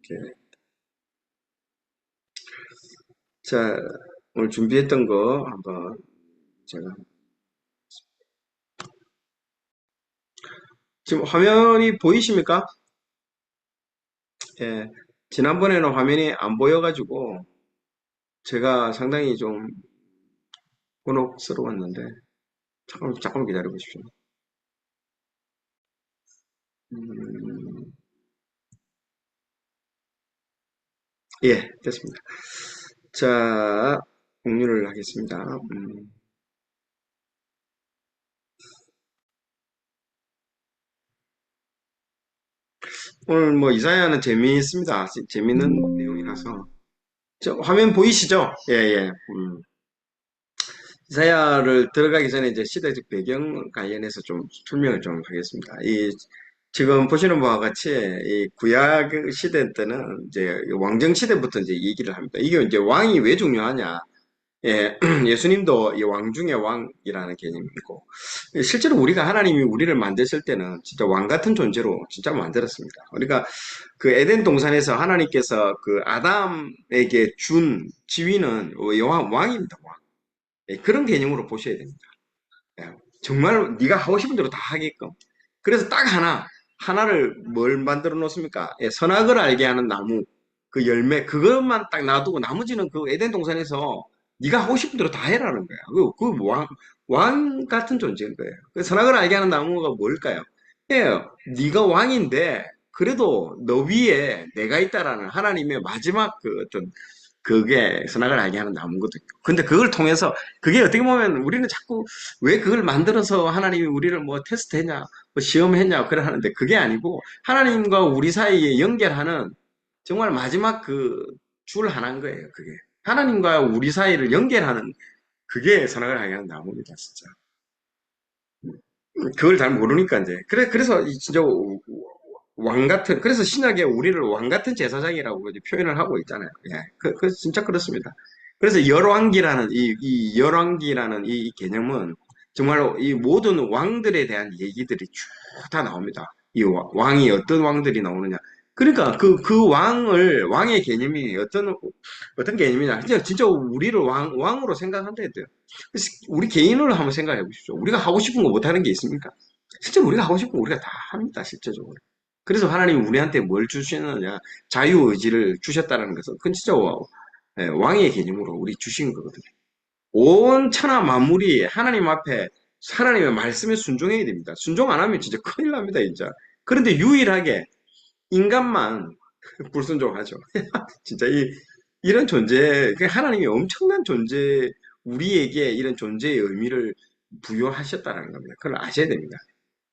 이렇게. 자, 오늘 준비했던 거 한번 제가 지금 화면이 보이십니까? 예. 지난번에는 화면이 안 보여가지고 제가 상당히 좀 곤혹스러웠는데 잠깐만 기다려 보십시오. 음, 예, 됐습니다. 자, 공유를 하겠습니다. 오늘 뭐 이사야는 재미있습니다. 재미있는 내용이라서. 화면 보이시죠? 예, 예. 이사야를 들어가기 전에 이제 시대적 배경 관련해서 좀 설명을 좀 하겠습니다. 지금 보시는 바와 같이 이 구약 시대 때는 이제 왕정 시대부터 이제 얘기를 합니다. 이게 이제 왕이 왜 중요하냐? 예, 예수님도 이 왕 중의 왕이라는 개념이고, 실제로 우리가 하나님이 우리를 만드실 때는 진짜 왕 같은 존재로 진짜 만들었습니다. 그러니까 그 에덴 동산에서 하나님께서 그 아담에게 준 지위는 왕입니다. 왕. 예, 그런 개념으로 보셔야 됩니다. 예, 정말 네가 하고 싶은 대로 다 하게끔. 그래서 딱 하나를 뭘 만들어 놓습니까? 예, 선악을 알게 하는 나무, 그 열매, 그것만 딱 놔두고 나머지는 그 에덴 동산에서 네가 하고 싶은 대로 다 해라는 거야. 왕 같은 존재인 거예요. 그 선악을 알게 하는 나무가 뭘까요? 예, 네가 왕인데 그래도 너 위에 내가 있다라는 하나님의 마지막 그 어떤 그게 선악을 알게 하는 나무거든요. 근데 그걸 통해서 그게 어떻게 보면 우리는 자꾸 왜 그걸 만들어서 하나님이 우리를 뭐 테스트했냐, 뭐 시험했냐, 그래 하는데 그게 아니고 하나님과 우리 사이에 연결하는 정말 마지막 그 줄 하나인 거예요, 그게. 하나님과 우리 사이를 연결하는 그게 선악을 알게 하는 나무입니다, 진짜. 그걸 잘 모르니까 이제. 그래서 진짜 왕 같은, 그래서 신약에 우리를 왕 같은 제사장이라고 이제 표현을 하고 있잖아요. 예. 진짜 그렇습니다. 그래서 열왕기라는, 이 열왕기라는 이 개념은 정말로 이 모든 왕들에 대한 얘기들이 쭉 다 나옵니다. 왕이 어떤 왕들이 나오느냐. 그러니까 왕의 개념이 어떤 개념이냐. 진짜 우리를 왕으로 생각한다 했대요. 우리 개인으로 한번 생각해 보십시오. 우리가 하고 싶은 거 못하는 게 있습니까? 실제 우리가 하고 싶은 거 우리가 다 합니다, 실제적으로. 그래서 하나님이 우리한테 뭘 주시느냐, 자유의지를 주셨다는 것은, 그건 진짜 왕의 개념으로 우리 주신 거거든요. 온 천하 만물이 하나님 앞에, 하나님의 말씀에 순종해야 됩니다. 순종 안 하면 진짜 큰일 납니다, 진짜. 그런데 유일하게 인간만 불순종하죠. 진짜 이런 존재, 하나님이 엄청난 존재, 우리에게 이런 존재의 의미를 부여하셨다는 겁니다. 그걸 아셔야 됩니다.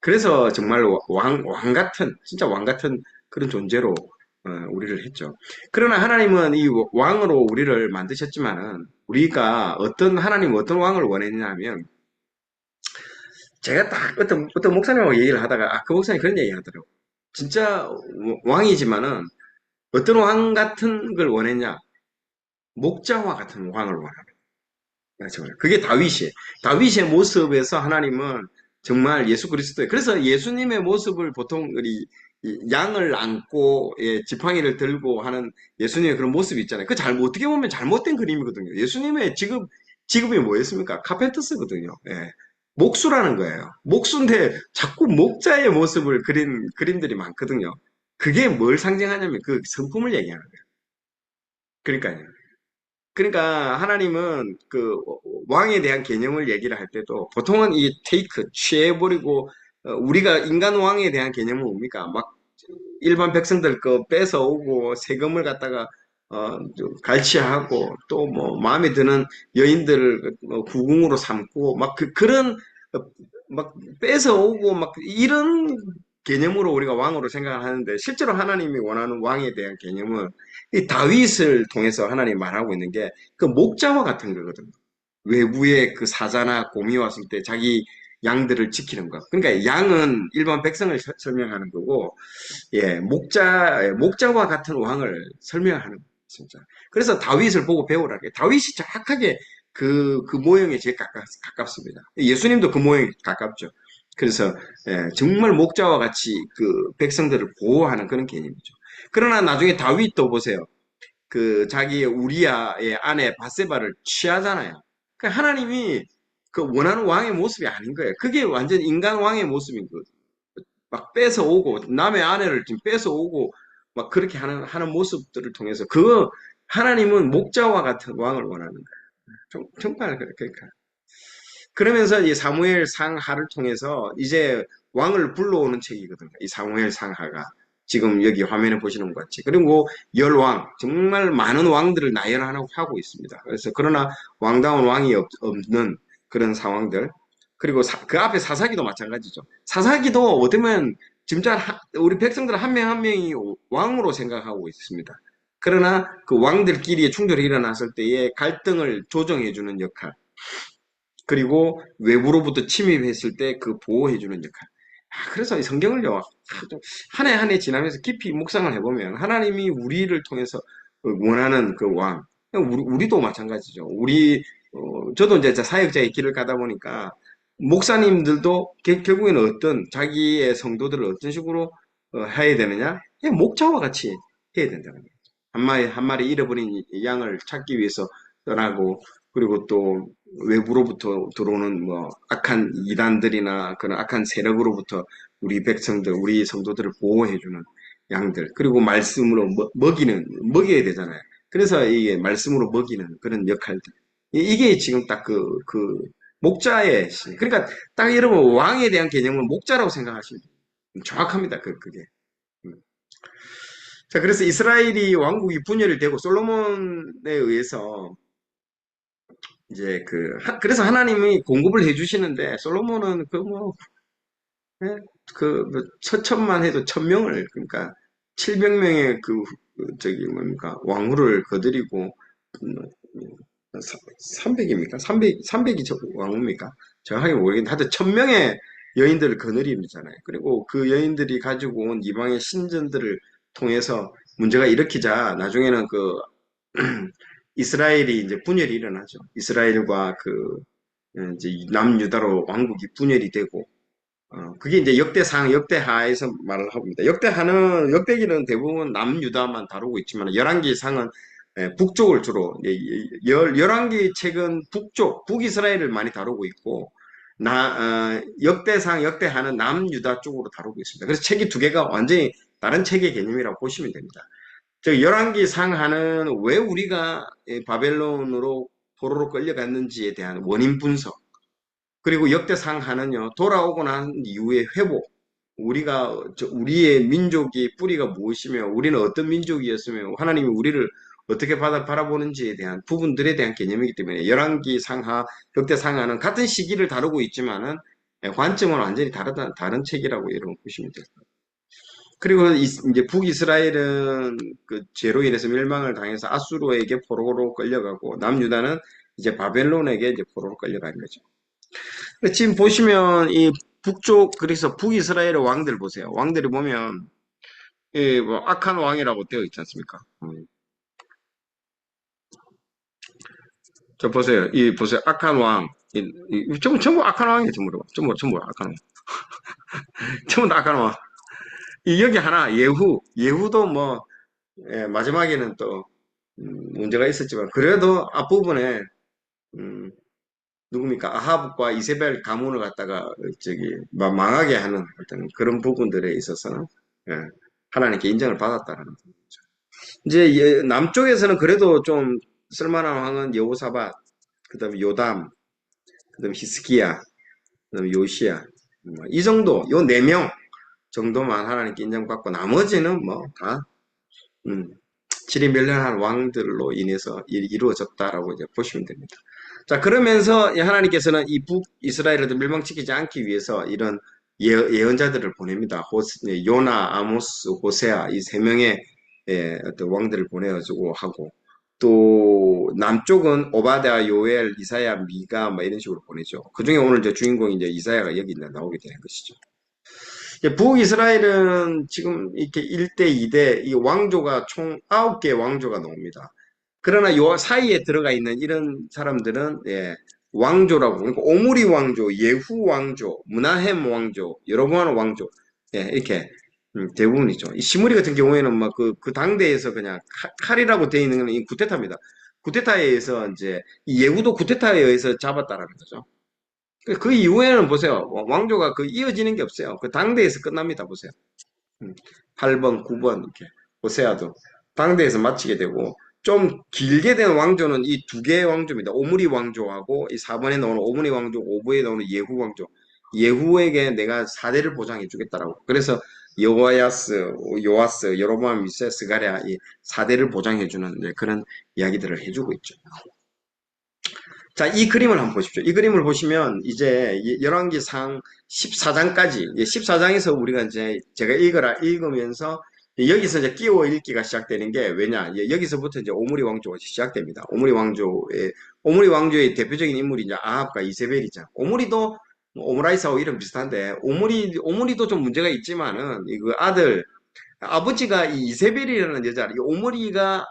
그래서 정말 왕 같은, 진짜 왕 같은 그런 존재로 우리를 했죠. 그러나 하나님은 이 왕으로 우리를 만드셨지만은 우리가 하나님 어떤 왕을 원했냐면 제가 딱 어떤 목사님하고 얘기를 하다가 그 목사님 그런 얘기 하더라고요. 진짜 왕이지만은 어떤 왕 같은 걸 원했냐? 목자와 같은 왕을 원하는. 그렇죠. 그게 다윗이에요. 다윗의 모습에서 하나님은 정말 예수 그리스도예요. 그래서 예수님의 모습을 보통 우리 이 양을 안고 지팡이를 들고 하는 예수님의 그런 모습이 있잖아요. 어떻게 보면 잘못된 그림이거든요. 예수님의 직업이 뭐였습니까? 카펜터스거든요. 예. 목수라는 거예요. 목수인데 자꾸 목자의 모습을 그린 그림들이 많거든요. 그게 뭘 상징하냐면 그 성품을 얘기하는 거예요. 그러니까요. 그러니까 하나님은 그 왕에 대한 개념을 얘기를 할 때도 보통은 취해버리고 우리가 인간 왕에 대한 개념은 뭡니까? 막 일반 백성들 거 뺏어오고 세금을 갖다가 좀 갈취하고 또 뭐 마음에 드는 여인들을 후궁으로 삼고 막 그런 막 뺏어오고 막 이런 개념으로 우리가 왕으로 생각을 하는데 실제로 하나님이 원하는 왕에 대한 개념은 이 다윗을 통해서 하나님이 말하고 있는 게 그 목자와 같은 거거든요. 외부의 그 사자나 곰이 왔을 때 자기 양들을 지키는 것. 그러니까 양은 일반 백성을 설명하는 거고, 목자와 같은 왕을 설명하는 거예요, 진짜. 그래서 다윗을 보고 배우라. 다윗이 정확하게 그 모형에 제일 가깝습니다. 예수님도 그 모형에 가깝죠. 그래서 정말 목자와 같이 그 백성들을 보호하는 그런 개념이죠. 그러나 나중에 다윗도 보세요. 그 자기의 우리아의 아내 바세바를 취하잖아요. 그 하나님이 그 원하는 왕의 모습이 아닌 거예요. 그게 완전 인간 왕의 모습인 거예요. 막 뺏어오고 남의 아내를 지금 뺏어오고 막 그렇게 하는 모습들을 통해서 그 하나님은 목자와 같은 왕을 원하는 거예요. 정말 그러니까 그러면서 이 사무엘 상하를 통해서 이제 왕을 불러오는 책이거든요. 이 사무엘 상하가 지금 여기 화면에 보시는 것 같이. 그리고 열왕, 정말 많은 왕들을 나열하고 있습니다. 그래서 그러나 왕다운 왕이 없는 그런 상황들. 그리고 그 앞에 사사기도 마찬가지죠. 사사기도 어쩌면 진짜 우리 백성들 한 명 한 명이 왕으로 생각하고 있습니다. 그러나 그 왕들끼리의 충돌이 일어났을 때에 갈등을 조정해주는 역할. 그리고 외부로부터 침입했을 때 그 보호해주는 역할. 그래서 이 성경을요, 한 해 한 해 지나면서 깊이 묵상을 해보면 하나님이 우리를 통해서 원하는 그 왕, 우리도 마찬가지죠. 저도 이제 사역자의 길을 가다 보니까 목사님들도 결국에는 어떤 자기의 성도들을 어떤 식으로 해야 되느냐? 그냥 목자와 같이 해야 된다는 거예요. 한 마리 잃어버린 양을 찾기 위해서 떠나고 그리고 또 외부로부터 들어오는 뭐 악한 이단들이나 그런 악한 세력으로부터 우리 백성들, 우리 성도들을 보호해주는 양들, 그리고 말씀으로 먹여야 되잖아요. 그래서 이게 말씀으로 먹이는 그런 역할들. 이게 지금 딱 목자의, 그러니까 딱 여러분 왕에 대한 개념은 목자라고 생각하시면 돼요. 정확합니다. 그게. 음. 자, 그래서 이스라엘이 왕국이 분열이 되고 솔로몬에 의해서 이제 그래서 하나님이 공급을 해주시는데, 솔로몬은 처천만 해도 1000명을, 그러니까 700명의 뭡니까, 왕후를 거드리고, 300입니까? 300이 왕후입니까? 정확하게 모르겠는데, 하여튼 1000명의 여인들을 거느리잖아요. 그리고 그 여인들이 가지고 온 이방의 신전들을 통해서 문제가 일으키자, 나중에는 이스라엘이 이제 분열이 일어나죠. 이스라엘과 이제 남유다로 왕국이 분열이 되고, 그게 이제 역대상, 역대하에서 말을 합니다. 역대기는 대부분 남유다만 다루고 있지만, 열왕기상은 북쪽을 주로, 열왕기 책은 북이스라엘을 많이 다루고 있고, 역대상, 역대하는 남유다 쪽으로 다루고 있습니다. 그래서 책이 두 개가 완전히 다른 책의 개념이라고 보시면 됩니다. 열왕기 상하는 왜 우리가 바벨론으로 포로로 끌려갔는지에 대한 원인 분석, 그리고 역대 상하는요, 돌아오고 난 이후의 회복, 우리의 민족이 뿌리가 무엇이며 우리는 어떤 민족이었으며 하나님이 우리를 어떻게 바라보는지에 대한 부분들에 대한 개념이기 때문에 열왕기 상하, 역대 상하는 같은 시기를 다루고 있지만은 관점은 완전히 다른 책이라고 여러분 보시면 돼요. 그리고 이제 북이스라엘은 그 죄로 인해서 멸망을 당해서 아수르에게 포로로 끌려가고, 남유다는 이제 바벨론에게 이제 포로로 끌려가는 거죠. 지금 보시면 그래서 북이스라엘의 왕들 보세요. 왕들이 보면 뭐 악한 왕이라고 되어 있지 않습니까? 저 보세요. 보세요. 악한 왕. 전부 악한 왕이에요. 전부 악한 왕. 전부 다 악한 왕. 여기 하나 예후도 뭐 마지막에는 또 문제가 있었지만 그래도 앞부분에 누굽니까? 아합과 이세벨 가문을 갖다가 망하게 하는 어떤 그런 부분들에 있어서는 예, 하나님께 인정을 받았다는 거죠. 이제 남쪽에서는 그래도 좀 쓸만한 왕은 여호사밧, 그다음에 요담, 그다음에 히스기야, 그다음에 요시야, 이 정도, 요 네 명 정도만 하나님께 인정받고 나머지는 뭐다 질이 멸렬한 왕들로 인해서 이루어졌다라고 이제 보시면 됩니다. 자, 그러면서 하나님께서는 이 북이스라엘을 멸망시키지 않기 위해서 이런 예언자들을 보냅니다. 요나, 아모스, 호세아 이 세 명의 어떤 왕들을 보내가지고 하고, 또 남쪽은 오바댜, 요엘, 이사야, 미가 뭐 이런 식으로 보내죠. 그 중에 오늘 이제 주인공이 이제 이사야가 여기 나오게 되는 것이죠. 북이스라엘은 지금 이렇게 1대, 2대, 이 왕조가 총 9개 왕조가 나옵니다. 그러나 요 사이에 들어가 있는 이런 사람들은, 왕조라고, 그러니까 오므리 왕조, 예후 왕조, 문하햄 왕조, 여로보암 왕조, 이렇게 대부분이죠. 이 시무리 같은 경우에는 막 그 당대에서 그냥 칼이라고 되어 있는 건 이 쿠데타입니다. 쿠데타에 의해서 이제 이 예후도 쿠데타에 의해서 잡았다라는 거죠. 그 이후에는 보세요. 왕조가 그 이어지는 게 없어요. 그 당대에서 끝납니다. 보세요. 8번, 9번 이렇게 호세아도 당대에서 마치게 되고 좀 길게 된 왕조는 이 두 개의 왕조입니다. 오므리 왕조하고 이 4번에 나오는 오므리 왕조, 5부에 나오는 예후 왕조. 예후에게 내가 4대를 보장해 주겠다라고. 그래서 여호야스, 요아스, 여로보암, 미세, 스가랴 이 4대를 보장해 주는 그런 이야기들을 해주고 있죠. 자, 이 그림을 한번 보십시오. 이 그림을 보시면 이제 열왕기상 14장까지, 14장에서 우리가 이제 제가 읽으면서 여기서 이제 끼워 읽기가 시작되는 게 왜냐? 여기서부터 이제 오므리 왕조가 시작됩니다. 오므리 왕조의 대표적인 인물이 이제 아합과 이세벨이죠. 오므리도 뭐 오므라이스하고 이름 비슷한데 오므리도 좀 문제가 있지만은 그 아들 아버지가 이 이세벨이라는 여자, 이 오므리가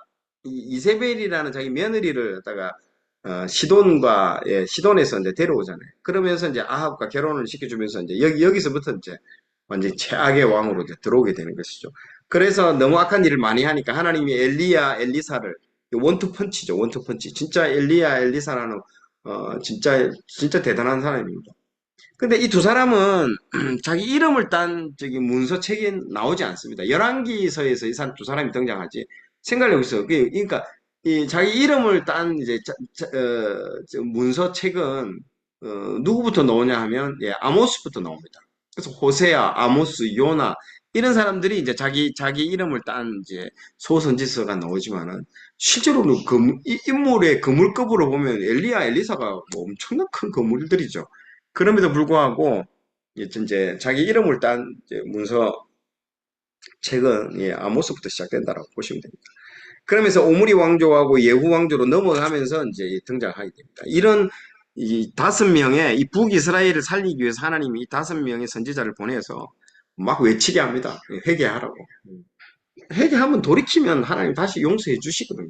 이세벨이라는 자기 며느리를 갖다가 시돈에서 이제 데려오잖아요. 그러면서 이제 아합과 결혼을 시켜주면서 이제 여기서부터 이제 완전 최악의 왕으로 이제 들어오게 되는 것이죠. 그래서 너무 악한 일을 많이 하니까 하나님이 엘리사를 원투펀치죠. 원투펀치. 진짜 엘리사라는 진짜 대단한 사람입니다. 근데 이 두 사람은 자기 이름을 딴 저기 문서책에 나오지 않습니다. 열왕기서에서 이 두 사람이 등장하지. 생각해 보세요. 그러니까 이 자기 이름을 딴 이제 문서책은 누구부터 나오냐 하면 아모스부터 나옵니다. 그래서 호세아, 아모스, 요나 이런 사람들이 이제 자기 이름을 딴 이제 소선지서가 나오지만은 실제로는 이 인물의 거물급으로 보면 엘리사가 뭐 엄청난 큰 거물들이죠. 그럼에도 불구하고 이제 자기 이름을 딴 이제 문서 책은 아모스부터 시작된다라고 보시면 됩니다. 그러면서 오므리 왕조하고 예후 왕조로 넘어가면서 이제 등장하게 됩니다. 이런 이 5명의 이 북이스라엘을 살리기 위해서 하나님이 이 5명의 선지자를 보내서 막 외치게 합니다. 회개하라고. 회개하면 돌이키면 하나님 다시 용서해 주시거든요.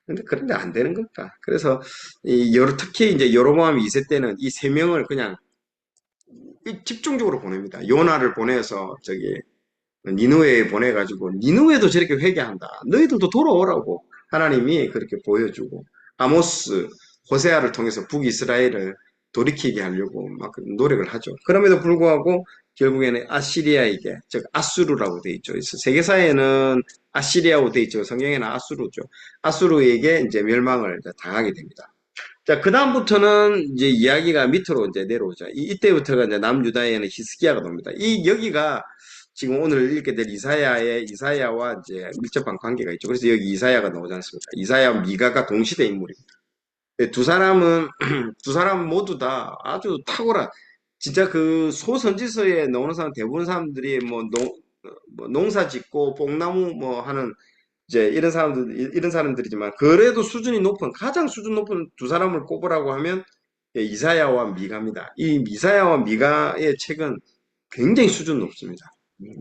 근데 그런데 안 되는 겁니다. 그래서 특히 이제 여로보암 2세 때는 이 3명을 그냥 집중적으로 보냅니다. 요나를 보내서 저기 니느웨에 보내가지고 니느웨도 저렇게 회개한다. 너희들도 돌아오라고 하나님이 그렇게 보여주고 아모스, 호세아를 통해서 북이스라엘을 돌이키게 하려고 막 노력을 하죠. 그럼에도 불구하고 결국에는 아시리아에게, 즉 아수르라고 돼 있죠. 그래서 세계사에는 아시리아로 돼 있죠. 성경에는 아수르죠. 아수르에게 이제 멸망을 당하게 됩니다. 자, 그다음부터는 이제 이야기가 밑으로 이제 내려오죠. 이때부터가 이제 남유다에는 히스기야가 나옵니다. 여기가 지금 오늘 읽게 될 이사야와 이제 밀접한 관계가 있죠. 그래서 여기 이사야가 나오지 않습니까? 이사야와 미가가 동시대 인물입니다. 두 사람은, 두 사람 모두 다 아주 탁월한, 진짜 그 소선지서에 나오는 사람, 대부분 사람들이 뭐 농사 짓고 뽕나무 뭐 하는 이제 이런 사람들이지만, 그래도 수준이 높은, 가장 수준 높은 두 사람을 꼽으라고 하면, 이사야와 미가입니다. 이 이사야와 미가의 책은 굉장히 수준 높습니다.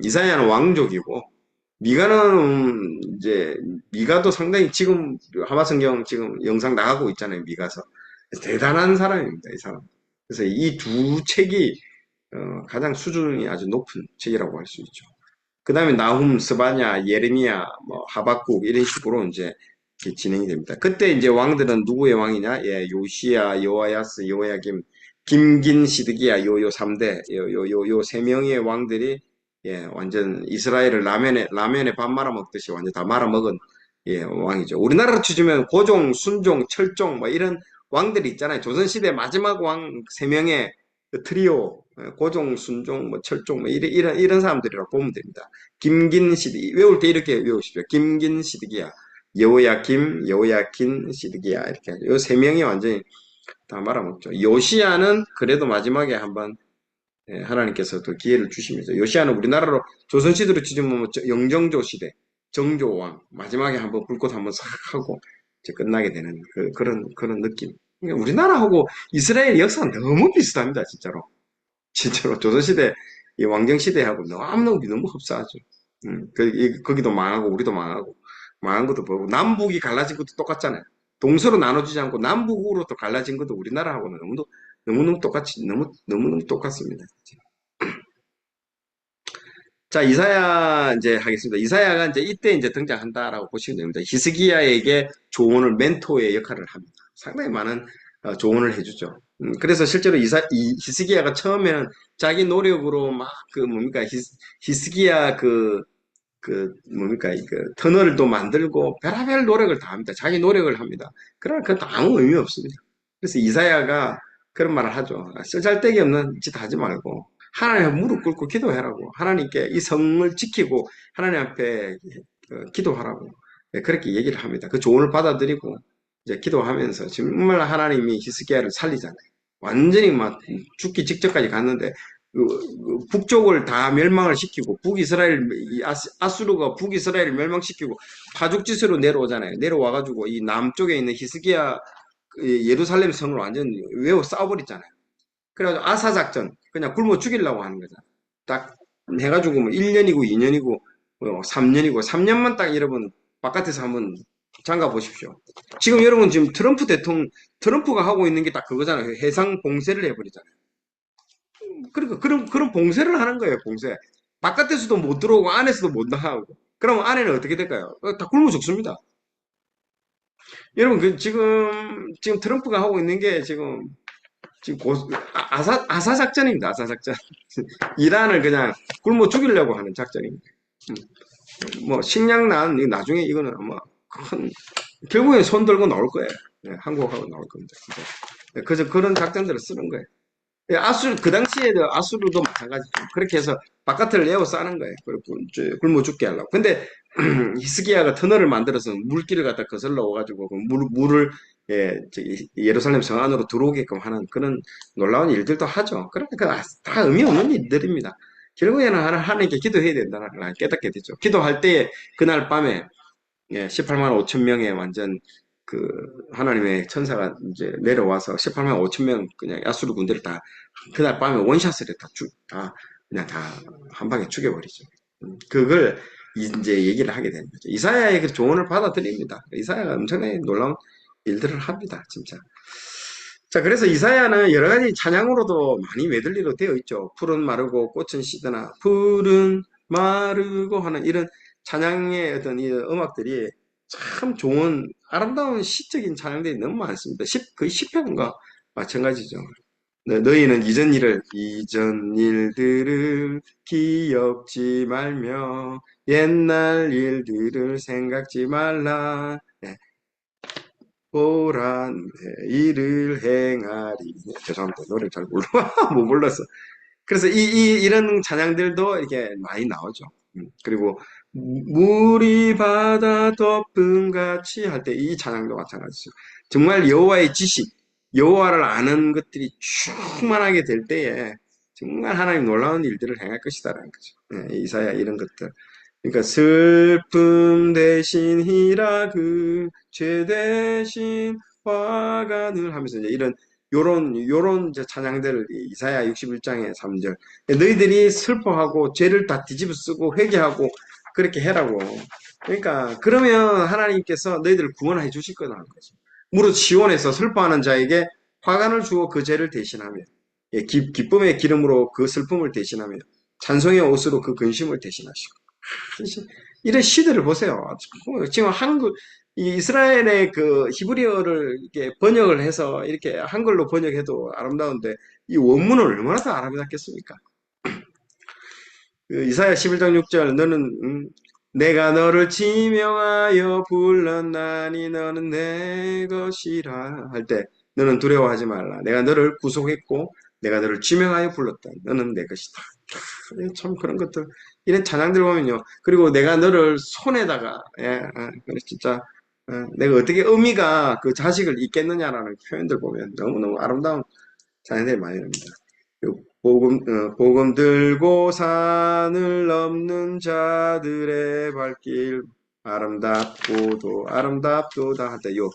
이사야는 왕족이고, 미가도 상당히 지금, 하마성경 지금 영상 나가고 있잖아요, 미가서. 대단한 사람입니다, 이 사람. 그래서 이 두 책이, 가장 수준이 아주 높은 책이라고 할 수 있죠. 그 다음에 나훔, 스바냐, 예레미야, 뭐 하박국 이런 식으로 이제 이렇게 진행이 됩니다. 그때 이제 왕들은 누구의 왕이냐? 요시야, 여호야스, 여호야김, 김긴, 시드기야 요 3대 요 3명의 왕들이 완전 이스라엘을 라면에 밥 말아 먹듯이 완전 다 말아 먹은 왕이죠. 우리나라로 치자면 고종, 순종, 철종 뭐 이런 왕들이 있잖아요. 조선시대 마지막 왕 3명의 그 트리오, 고종, 순종, 뭐 철종, 뭐 이런 사람들이라고 보면 됩니다. 김긴시드 외울 때 이렇게 외우십시오. 김긴시드기야, 여호야킨, 시드기야 이렇게 하죠. 요 3명이 완전히 다 말아먹죠. 요시야는 그래도 마지막에 한번 하나님께서 또 기회를 주시면서 요시야는 우리나라로 조선시대로 치면 뭐 영정조 시대, 정조왕 마지막에 한번 불꽃 한번 싹 하고 이제 끝나게 되는 그런 느낌. 그러니까 우리나라하고 이스라엘 역사는 너무 비슷합니다, 진짜로. 진짜로 조선시대 이 왕정시대하고 너무 흡사하죠. 거기도 망하고 우리도 망하고 망한 것도 보고 남북이 갈라진 것도 똑같잖아요. 동서로 나눠지지 않고 남북으로 또 갈라진 것도 우리나라하고는 너무너무 똑같이 너무너무 똑같습니다. 자, 이사야 이제 하겠습니다. 이사야가 이제 이때 이제 등장한다라고 보시면 됩니다. 히스기야에게 조언을 멘토의 역할을 합니다. 상당히 많은 조언을 해주죠. 그래서 실제로 이 히스기야가 처음에는 자기 노력으로 막 그 뭡니까 히스기야 뭡니까 그 터널도 만들고 별의별 노력을 다 합니다. 자기 노력을 합니다. 그러나 그것도 아무 의미 없습니다. 그래서 이사야가 그런 말을 하죠. 쓰잘데기 없는 짓 하지 말고 하나님 앞에 무릎 꿇고 기도하라고. 하나님께 이 성을 지키고 하나님 앞에 기도하라고. 네, 그렇게 얘기를 합니다. 그 조언을 받아들이고 이제 기도하면서 정말 하나님이 히스기야를 살리잖아요. 완전히 막 죽기 직전까지 갔는데 북쪽을 다 멸망을 시키고 북이스라엘 아수르가 북이스라엘을 멸망시키고 파죽지세로 내려오잖아요. 내려와가지고 이 남쪽에 있는 히스기야 예루살렘 성을 완전 외워 싸워버리잖아요. 그래가지고 아사 작전 그냥 굶어 죽이려고 하는 거잖아요. 딱 해가지고 뭐 1년이고 2년이고 뭐 3년이고 3년만 딱 여러분 바깥에서 한번 잠가 보십시오. 지금 여러분 지금 트럼프가 하고 있는 게 딱 그거잖아요. 해상 봉쇄를 해버리잖아요. 그러니까 그런 봉쇄를 하는 거예요, 봉쇄. 바깥에서도 못 들어오고 안에서도 못 나가고. 그러면 안에는 어떻게 될까요? 다 굶어 죽습니다. 여러분, 지금 트럼프가 하고 있는 게 지금 아사 작전입니다, 아사 작전. 이란을 그냥 굶어 죽이려고 하는 작전입니다. 뭐, 식량난, 나중에 이거는 아마 큰, 결국엔 손 들고 나올 거예요. 네, 한국하고 나올 겁니다. 그래서 그런 작전들을 쓰는 거예요. 예, 그 당시에도 아수르도 마찬가지죠. 그렇게 해서 바깥을 에워 싸는 거예요. 그리고 굶어 죽게 하려고. 근데, 히스기야가 터널을 만들어서 물길을 갖다 거슬러 오가지고, 물을, 예, 예루살렘 성 안으로 들어오게끔 하는 그런 놀라운 일들도 하죠. 그러니까 다 의미 없는 일들입니다. 결국에는 하나님께 기도해야 된다는 걸 깨닫게 되죠. 기도할 때, 그날 밤에, 예, 18만 5천 명의 완전 그 하나님의 천사가 이제 내려와서 18만 5천 명 그냥 야수르 군대를 다 그날 밤에 원샷을 다 그냥 다 한 방에 죽여버리죠. 그걸 이제 얘기를 하게 되는 거죠. 이사야의 그 조언을 받아들입니다. 이사야가 엄청나게 놀라운 일들을 합니다, 진짜. 자, 그래서 이사야는 여러 가지 찬양으로도 많이 메들리로 되어 있죠. 푸른 마르고 꽃은 시드나 푸른 마르고 하는 이런 찬양의 어떤 이 음악들이 참 좋은 아름다운 시적인 찬양들이 너무 많습니다. 거의 10편과 마찬가지죠. 네, 너희는 이전 일들을 기억지 말며 옛날 일들을 생각지 말라. 네, 보란 일을 행하리. 네, 죄송합니다. 노래를 잘 몰라. 못 불렀어. 그래서 이런 찬양들도 이렇게 많이 나오죠. 그리고 물이 바다 덮음같이 할 때 이 찬양도 마찬가지죠. 정말 여호와의 지식, 여호와를 아는 것들이 충만하게 될 때에 정말 하나님 놀라운 일들을 행할 것이다라는 거죠. 예, 이사야 이런 것들. 그러니까 슬픔 대신 희락을 죄 대신 화관을 하면서 이제 요런 이제 찬양들을 이사야 61장의 3절 너희들이 슬퍼하고 죄를 다 뒤집어 쓰고 회개하고 그렇게 해라고. 그러니까 그러면 하나님께서 너희들을 구원해 주실 거라는 거죠. 무릇 시온에서 슬퍼하는 자에게 화관을 주어 그 죄를 대신하며 예, 기쁨의 기름으로 그 슬픔을 대신하며 찬송의 옷으로 그 근심을 대신하시고 이런 시들을 보세요. 지금 이 이스라엘의 그 히브리어를 이렇게 번역을 해서 이렇게 한글로 번역해도 아름다운데 이 원문은 얼마나 더 아름답겠습니까? 그 이사야 11장 6절 너는 내가 너를 지명하여 불렀나니 너는 내 것이라 할 때 너는 두려워하지 말라. 내가 너를 구속했고 내가 너를 지명하여 불렀다. 너는 내 것이다. 참 그런 것들 이런 찬양들 보면요. 그리고 내가 너를 손에다가 진짜 내가 어떻게 의미가 그 자식을 잊겠느냐라는 표현들 보면 너무너무 아름다운 찬양들이 많이 납니다. 복음 들고 산을 넘는 자들의 발길 아름답도다 할 때 요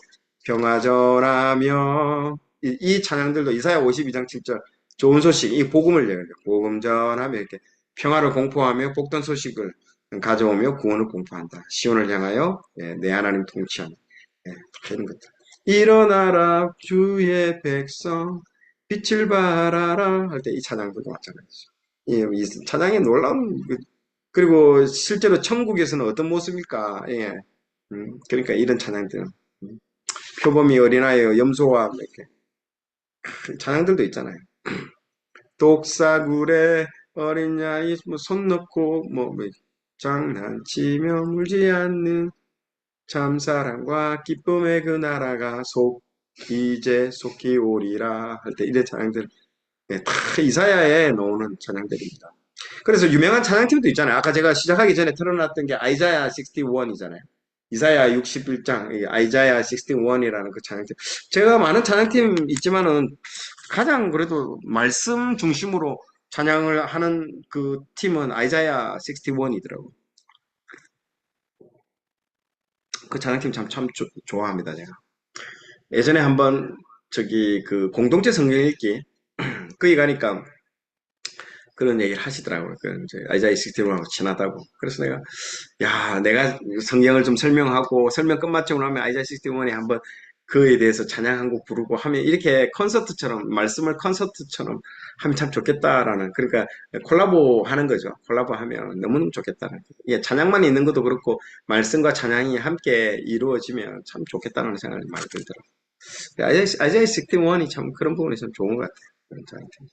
평화전하며 이 찬양들도 이사야 52장 7절 좋은 소식 이 복음을 얘기해요. 복음 전하며 이렇게 평화를 공포하며 복된 소식을 가져오며 구원을 공포한다. 시온을 향하여 내 하나님 통치하는 이런 것들. 일어나라 주의 백성 빛을 발하라 할 때 이 찬양도 마찬가지죠. 이 찬양의 놀라운 그리고 실제로 천국에서는 어떤 모습일까? 예. 그러니까 이런 찬양들. 음, 표범이 어린아이여 염소와 뭐 이렇게 찬양들도 있잖아요. 독사굴에 어린 아이 뭐손 넣고 뭐 장난치며 물지 않는 참사랑과 기쁨의 그 나라가 이제 속히 오리라 할 때 이런 찬양들 다 이사야에 나오는 찬양들입니다. 그래서 유명한 찬양팀도 있잖아요. 아까 제가 시작하기 전에 틀어놨던 게 아이자야 61이잖아요. 이사야 61장, 아이자야 61이라는 그 찬양팀. 제가 많은 찬양팀 있지만은 가장 그래도 말씀 중심으로 찬양을 하는 그 팀은 아이자야 61이더라고요. 그 찬양팀 참 좋아합니다, 제가. 예전에 한번 저기 그 공동체 성경 읽기 거기 가니까 그런 얘기를 하시더라고요. 그 이제 아이자야 61하고 친하다고. 그래서 내가 성경을 좀 설명하고 설명 끝마치고 나면 아이자야 61에 한번 그에 대해서 찬양 한 곡 부르고 하면 이렇게 콘서트처럼 말씀을 콘서트처럼 하면 참 좋겠다라는 그러니까 콜라보 하는 거죠. 콜라보 하면 너무너무 좋겠다는 예, 찬양만 있는 것도 그렇고 말씀과 찬양이 함께 이루어지면 참 좋겠다는 생각이 많이 들더라고요. 아이자야 61이 참 그런 부분이 참 좋은 것 같아요. 그런 찬양팀.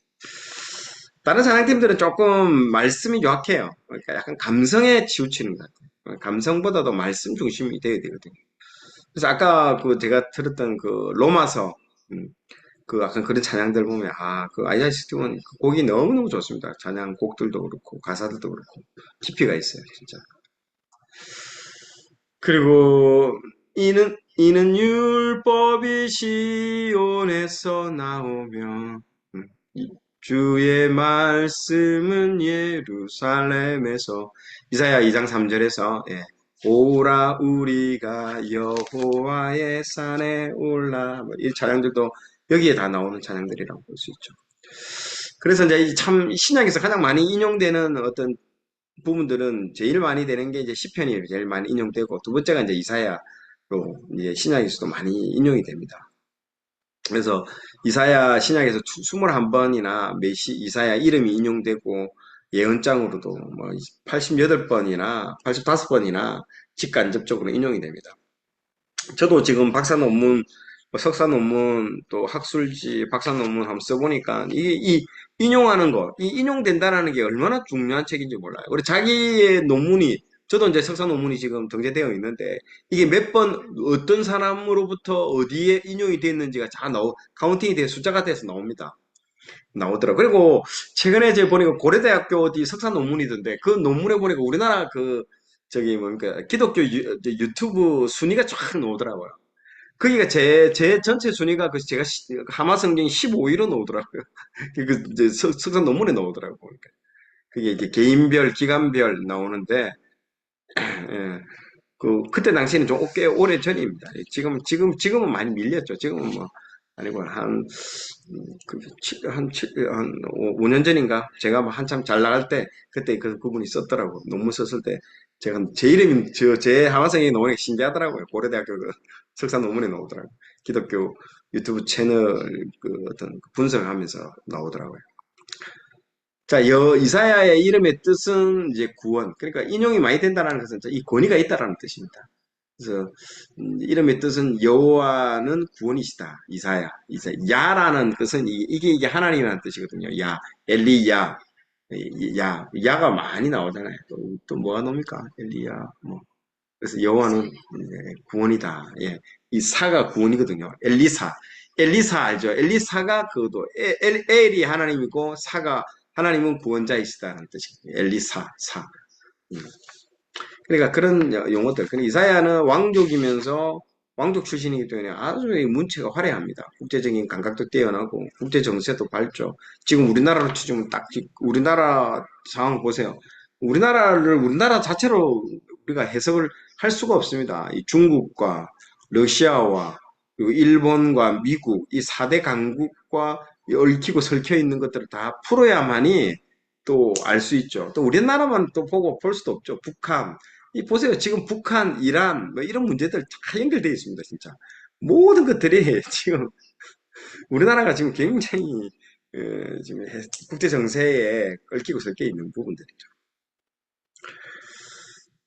다른 찬양팀들은 조금 말씀이 약해요. 그러니까 약간 감성에 치우치는 것 같아요. 감성보다도 말씀 중심이 되어야 되거든요. 그래서 아까 그 제가 들었던 그 로마서, 음, 그 약간 그런 찬양들 보면, 그 아이자이 스티븐 그 곡이 너무너무 좋습니다. 찬양 곡들도 그렇고, 가사들도 그렇고, 깊이가 있어요, 진짜. 그리고, 이는 율법이 시온에서 나오며, 음, 주의 말씀은 예루살렘에서 이사야 2장 3절에서 오라 우리가 여호와의 산에 올라 이 찬양들도 여기에 다 나오는 찬양들이라고 볼 수 있죠. 그래서 이제 참 신약에서 가장 많이 인용되는 어떤 부분들은 제일 많이 되는 게 이제 시편이 제일 많이 인용되고 두 번째가 이제 이사야로 이제 신약에서도 많이 인용이 됩니다. 그래서 이사야 신약에서 21번이나 메시 이사야 이름이 인용되고 예언장으로도 뭐 88번이나 85번이나 직간접적으로 인용이 됩니다. 저도 지금 박사 논문, 뭐 석사 논문, 또 학술지, 박사 논문 한번 써보니까 이 인용하는 거, 이 인용된다는 게 얼마나 중요한 책인지 몰라요. 우리 자기의 논문이, 저도 이제 석사 논문이 지금 등재되어 있는데, 이게 몇 번, 어떤 사람으로부터 어디에 인용이 됐는지가 카운팅이 돼 숫자가 돼서 나옵니다. 나오더라고요. 그리고 최근에 제가 보니까 고려대학교 어디 석사 논문이던데, 그 논문에 보니까 우리나라 저기 뭡니까, 기독교 유튜브 순위가 쫙 나오더라고요. 거기가 제 전체 순위가 제가 하마성경 15위로 나오더라고요. 이제 석사 논문에 나오더라고요. 그러니까 그게 이제 개인별, 기간별 나오는데, 예, 그때 당시에는 좀 꽤 오래 전입니다. 지금은 많이 밀렸죠. 지금은 뭐, 아니고, 한 5년 전인가? 제가 뭐 한참 잘 나갈 때, 그때 그분이 썼더라고. 논문 썼을 때, 제가 제 이름이, 제 하마성이 나오니까 신기하더라고요. 고려대학교 석사 논문에 나오더라고요. 기독교 유튜브 채널 어떤 분석하면서 나오더라고요. 자, 이사야의 이름의 뜻은 이제 구원. 그러니까 인용이 많이 된다는 것은 이 권위가 있다라는 뜻입니다. 그래서 이름의 뜻은 여호와는 구원이시다. 야라는 뜻은 이게 하나님이라는 뜻이거든요. 엘리야, 야가 많이 나오잖아요. 또 뭐가 나옵니까? 엘리야, 뭐. 그래서 여호와는 구원이다. 예, 이 사가 구원이거든요. 엘리사 알죠? 엘리사가 그도 엘이 하나님이고 사가 하나님은 구원자이시다는 뜻이거든요. 엘리사, 사. 음. 그러니까 그런 용어들. 근데 이사야는 왕족이면서 왕족 출신이기 때문에 아주 문체가 화려합니다. 국제적인 감각도 뛰어나고 국제 정세도 밝죠. 지금 우리나라로 치면 우리나라 상황 보세요. 우리나라 자체로 우리가 해석을 할 수가 없습니다. 이 중국과 러시아와 그리고 일본과 미국 이 4대 강국과 얽히고 설켜 있는 것들을 다 풀어야만이 또 알 수 있죠. 또 우리나라만 또 보고 볼 수도 없죠. 북한, 보세요. 지금 북한, 이란, 뭐 이런 문제들 다 연결되어 있습니다, 진짜. 모든 것들이 지금, 우리나라가 지금 굉장히, 지금 국제 정세에 얽히고 설켜 있는 부분들이죠.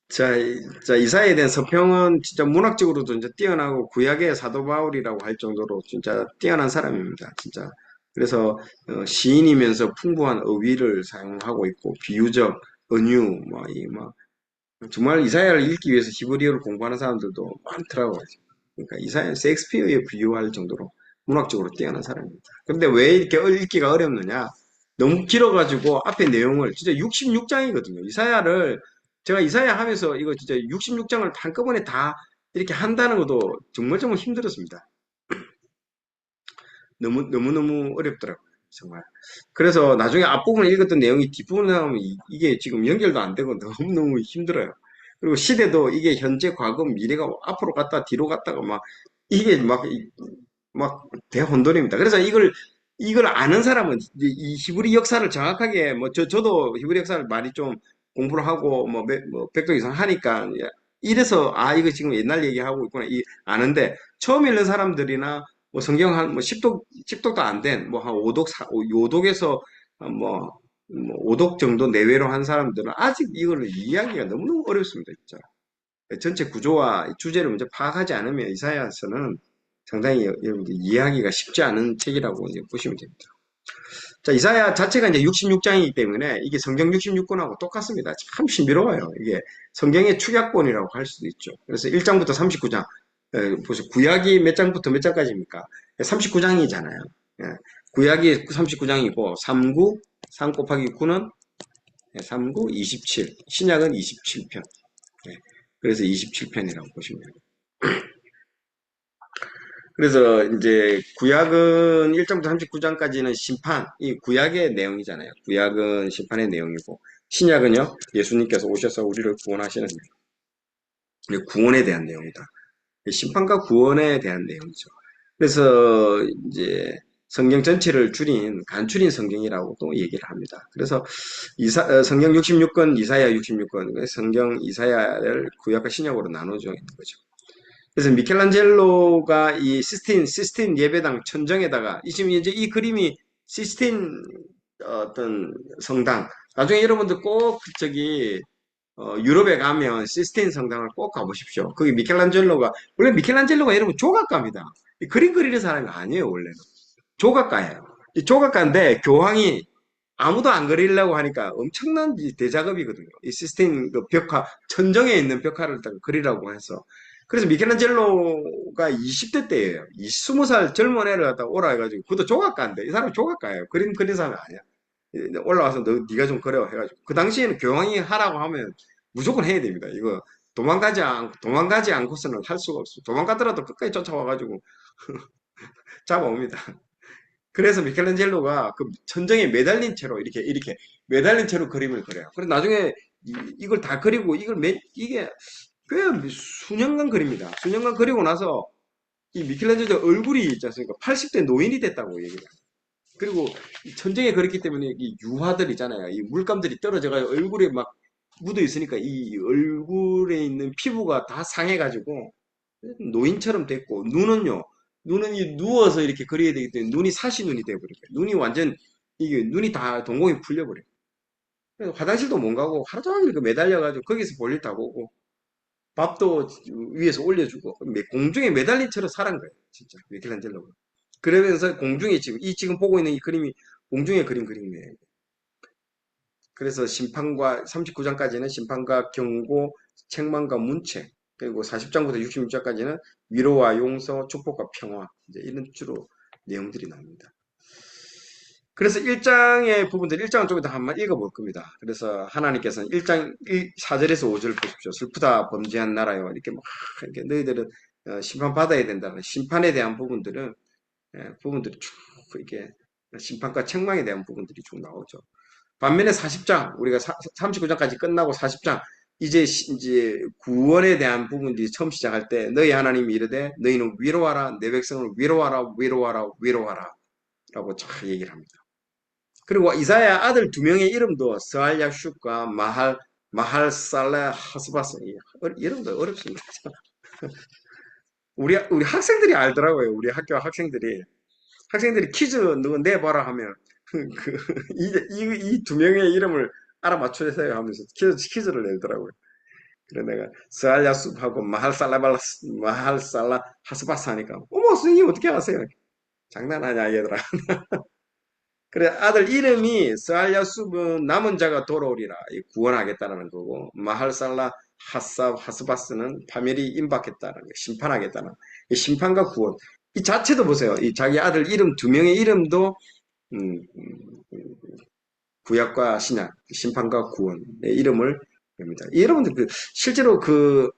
자, 이사야에 대한 서평은 진짜 문학적으로도 이제 뛰어나고 구약의 사도 바울이라고 할 정도로 진짜 뛰어난 사람입니다. 진짜. 그래서 시인이면서 풍부한 어휘를 사용하고 있고 비유적, 은유, 정말 이사야를 읽기 위해서 히브리어를 공부하는 사람들도 많더라고요. 그러니까 이사야 셰익스피어에 비유할 정도로 문학적으로 뛰어난 사람입니다. 근데 왜 이렇게 읽기가 어렵느냐? 너무 길어가지고 앞에 내용을 진짜 66장이거든요. 이사야를 제가 이사야 하면서 이거 진짜 66장을 한꺼번에 다 이렇게 한다는 것도 정말 정말 힘들었습니다. 너무너무 어렵더라고요. 정말. 그래서 나중에 앞부분을 읽었던 내용이 뒷부분에 나오면 이게 지금 연결도 안 되고 너무너무 힘들어요. 그리고 시대도 이게 현재, 과거, 미래가 앞으로 갔다 뒤로 갔다가 막 이게 막 대혼돈입니다. 그래서 이걸 아는 사람은 이 히브리 역사를 정확하게 저도 히브리 역사를 많이 좀 공부를 하고 뭐 100도 이상 하니까 이래서 이거 지금 옛날 얘기하고 있구나 아는데 처음 읽는 사람들이나 뭐 성경 한 뭐 10독도 안 된 뭐 한 5독, 5독에서 뭐 5독 정도 내외로 한 사람들은 아직 이걸 이해하기가 너무너무 어렵습니다, 진짜. 전체 구조와 주제를 먼저 파악하지 않으면 이사야서는 상당히 여러분들 이해하기가 쉽지 않은 책이라고 이제 보시면 됩니다. 자, 이사야 자체가 이제 66장이기 때문에 이게 성경 66권하고 똑같습니다. 참 신비로워요. 이게 성경의 축약본이라고 할 수도 있죠. 그래서 1장부터 39장, 보세요. 구약이 몇 장부터 몇 장까지입니까? 39장이잖아요. 구약이 39장이고, 39, 3 곱하기 9는 39, 27. 신약은 27편. 그래서 27편이라고 보시면 됩니다. 그래서 이제 구약은 1장부터 39장까지는 심판, 이 구약의 내용이잖아요. 구약은 심판의 내용이고, 신약은요, 예수님께서 오셔서 우리를 구원하시는 내용, 구원에 대한 내용이다. 심판과 구원에 대한 내용이죠. 그래서 이제 성경 전체를 간추린 성경이라고 또 얘기를 합니다. 그래서 성경 66권, 이사야 66권, 성경 이사야를 구약과 신약으로 나눠져 있는 거죠. 그래서 미켈란젤로가 이 시스틴 예배당 천정에다가 지금 이제 이 그림이 시스틴 어떤 성당. 나중에 여러분들 꼭 저기 유럽에 가면 시스틴 성당을 꼭 가보십시오. 거기 미켈란젤로가 원래 미켈란젤로가 여러분 조각가입니다. 그림 그리는 사람이 아니에요, 원래는. 조각가예요. 이 조각가인데 교황이 아무도 안 그리려고 하니까 엄청난 대작업이거든요. 이 시스틴 그 벽화, 천정에 있는 벽화를 딱 그리라고 해서. 그래서 미켈란젤로가 20대 때예요. 20살 젊은 애를 갖다 오라 해가지고, 그것도 조각가인데, 이 사람이 조각가예요. 그림 그린 사람이 아니야. 올라와서 네가 좀 그려 해가지고. 그 당시에는 교황이 하라고 하면 무조건 해야 됩니다. 이거 도망가지 않고서는 할 수가 없어. 도망가더라도 끝까지 쫓아와가지고 잡아옵니다. 그래서 미켈란젤로가 그 천정에 매달린 채로 이렇게 매달린 채로 그림을 그려요. 그래서 나중에 이걸 다 그리고 이게 꽤 수년간 그립니다. 수년간 그리고 나서 이 미켈란젤로 얼굴이 있지 않습니까? 80대 노인이 됐다고 얘기해요. 그리고 천정에 그렸기 때문에 이 유화들 있잖아요. 이 물감들이 떨어져가지고 얼굴에 막 묻어 있으니까 이 얼굴에 있는 피부가 다 상해가지고 노인처럼 됐고 눈은 누워서 이렇게 그려야 되기 때문에 눈이 사시눈이 돼버려요. 눈이 완전 이게 눈이 다 동공이 풀려버려요. 그래서 화장실도 못 가고 하루 종일 그 매달려가지고 거기서 볼일 다 보고 밥도 위에서 올려주고 공중에 매달린 채로 살은 거예요. 진짜 미켈란젤로가. 그러면서 공중에 지금 보고 있는 이 그림이 공중에 그림이에요. 그래서 심판과 39장까지는 심판과 경고, 책망과 문책, 그리고 40장부터 66장까지는 위로와 용서, 축복과 평화 이제 이런 주로 내용들이 나옵니다. 그래서 1장의 부분들 1장은 좀 이따 한번 읽어볼 겁니다. 그래서 하나님께서는 1장 4절에서 5절 보십시오. 슬프다 범죄한 나라요. 이렇게 너희들은 심판받아야 된다는 심판에 대한 부분들이 쭉 이렇게 심판과 책망에 대한 부분들이 쭉 나오죠. 반면에 40장, 우리가 39장까지 끝나고 40장, 이제 구원에 대한 부분들이 처음 시작할 때, 너희 하나님이 이르되, 너희는 위로하라, 내 백성을 위로하라, 라고 쫙 얘기를 합니다. 그리고 이사야 아들 두 명의 이름도 스알야슈과 마할 살레 하스바스, 이름도 어렵습니다. 우리 학생들이 알더라고요. 우리 학교 학생들이 퀴즈 누구 내봐라 하면 이 두 명의 이름을 알아맞추세요 하면서 퀴즈를 내더라고요. 그래 내가 스알야숲하고 마할살라 하스바스 하니까 어머 선생님 어떻게 아세요? 장난하냐 얘들아. 그래 아들 이름이 스알야숲은 남은 자가 돌아오리라 구원하겠다라는 거고 마할살라 하스바스는 파멸이 임박했다는 거 심판하겠다는 이 심판과 구원 이 자체도 보세요. 이 자기 아들 이름 두 명의 이름도 음, 구약과 신약 심판과 구원의 이름을 엽니다. 여러분들 그 실제로 그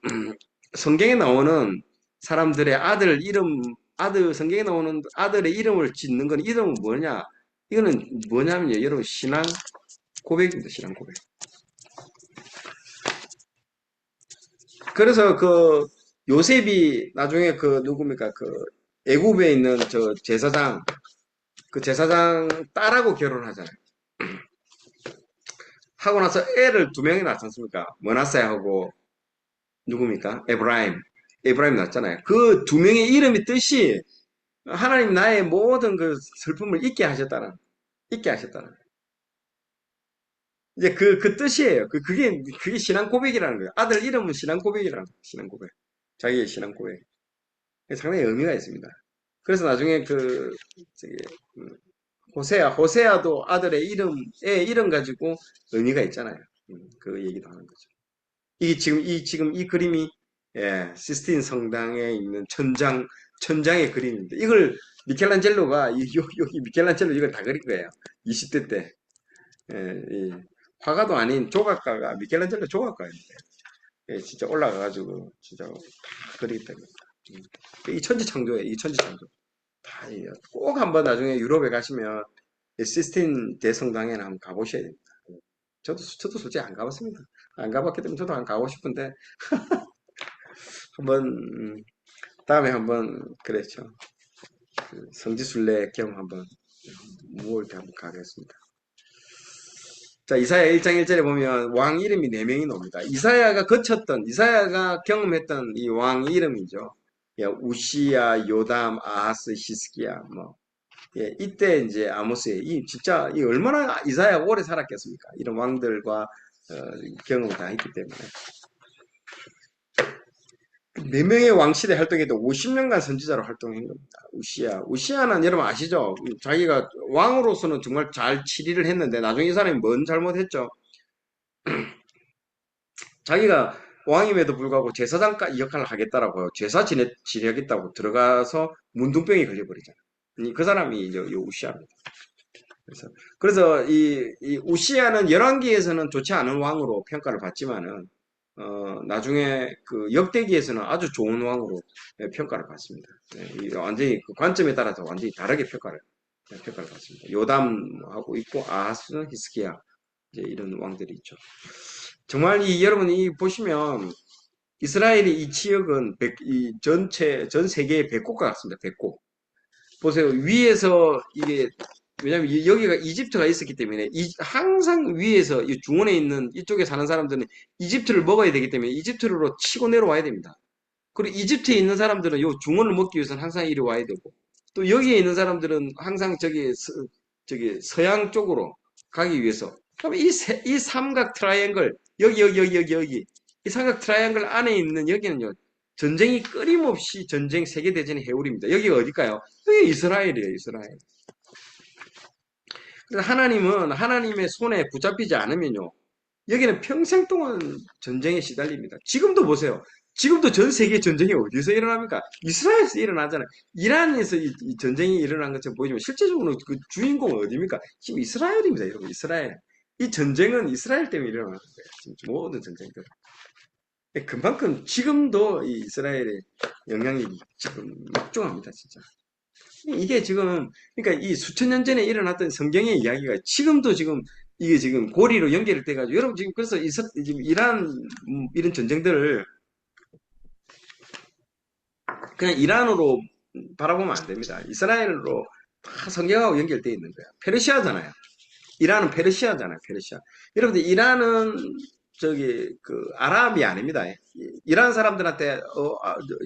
성경에 나오는 사람들의 아들 이름 아들 성경에 나오는 아들의 이름을 짓는 건 이름은 뭐냐? 이거는 뭐냐면요. 여러분 신앙 고백입니다. 신앙 고백. 그래서 그 요셉이 나중에 그 누굽니까? 그 애굽에 있는 저 제사장 그 제사장 딸하고 결혼하잖아요. 하고 나서 애를 두 명이 낳지 않습니까? 머나세하고 누굽니까? 에브라임 낳았잖아요. 그 두 명의 이름의 뜻이 하나님 나의 모든 그 슬픔을 잊게 하셨다는. 이제 그 뜻이에요. 그게 신앙 고백이라는 거예요. 아들 이름은 신앙 고백이라는 거예요. 신앙 고백. 자기의 신앙 고백. 상당히 의미가 있습니다. 그래서 나중에 저기, 음, 호세아도 아들의 이름 가지고 의미가 있잖아요. 그 얘기도 하는 거죠. 지금 이 그림이, 예, 시스틴 성당에 있는 천장의 그림인데, 이걸 미켈란젤로가, 여기 미켈란젤로 이걸 다 그린 거예요. 20대 때. 예, 이 화가도 아닌 조각가가, 미켈란젤로 조각가인데, 예, 진짜 올라가가지고, 진짜 다 그리기 때문에. 이 천지창조예요, 이 천지창조. 꼭 한번 나중에 유럽에 가시면, 이 시스틴 대성당에는 한번 가보셔야 됩니다. 저도 솔직히 안 가봤습니다. 안 가봤기 때문에 저도 안 가고 싶은데, 한번, 다음에 한번, 그랬죠. 성지순례 겸 한번, 5월 때 한번 가겠습니다. 자, 이사야 1장 1절에 보면 왕 이름이 4명이 나옵니다. 이사야가 경험했던 이 왕 이름이죠. 예, 우시야, 요담, 아하스, 히스기야, 뭐. 예, 이때 이제 아모스의, 진짜, 얼마나 이사야가 오래 살았겠습니까? 이런 왕들과, 경험을 다 했기 때문에. 4명의 왕실에 활동해도 50년간 선지자로 활동한 겁니다. 우시아는 여러분 아시죠? 자기가 왕으로서는 정말 잘 치리를 했는데 나중에 이 사람이 뭔 잘못했죠? 자기가 왕임에도 불구하고 제사장 역할을 하겠다라고 제사 지내겠다고 들어가서 문둥병이 걸려버리잖아요. 그 사람이 이제 이 우시아입니다. 그래서 이 우시아는 열왕기에서는 좋지 않은 왕으로 평가를 받지만은 나중에 그 역대기에서는 아주 좋은 왕으로 평가를 받습니다. 완전히 그 관점에 따라서 완전히 다르게 평가를 받습니다. 요담하고 있고 아하스, 히스기야 이제 이런 왕들이 있죠. 정말 여러분이 보시면 이스라엘의 이 지역은 이 전 세계의 백곡과 같습니다. 백곡. 보세요. 위에서 이게 왜냐면 여기가 이집트가 있었기 때문에 항상 위에서 이 중원에 있는 이쪽에 사는 사람들은 이집트를 먹어야 되기 때문에 이집트로 치고 내려와야 됩니다. 그리고 이집트에 있는 사람들은 요 중원을 먹기 위해서는 항상 이리 와야 되고 또 여기에 있는 사람들은 항상 저기 서양 쪽으로 가기 위해서 그럼 이 삼각 트라이앵글 여기 이 삼각 트라이앵글 안에 있는 여기는요 전쟁이 끊임없이 세계대전의 해울입니다. 여기가 어딜까요? 여기 이스라엘이에요, 이스라엘. 그래서 하나님은 하나님의 손에 붙잡히지 않으면요. 여기는 평생 동안 전쟁에 시달립니다. 지금도 보세요. 지금도 전 세계 전쟁이 어디서 일어납니까? 이스라엘에서 일어나잖아요. 이란에서 이 전쟁이 일어난 것처럼 보이지만 실제적으로 그 주인공은 어디입니까? 지금 이스라엘입니다, 여러분. 이스라엘. 이 전쟁은 이스라엘 때문에 일어나는 거예요. 지금 모든 전쟁들. 그만큼 지금도 이 이스라엘의 영향력이 지금 막중합니다, 진짜. 이게 지금, 그러니까 이 수천 년 전에 일어났던 성경의 이야기가 지금도 이게 지금 고리로 연결돼가지고, 여러분 지금 그래서 지금 이런 전쟁들을 그냥 이란으로 바라보면 안 됩니다. 이스라엘로 다 성경하고 연결되어 있는 거야. 페르시아잖아요. 이란은 페르시아잖아요, 페르시아. 여러분들, 이란은 아랍이 아닙니다. 이란 사람들한테,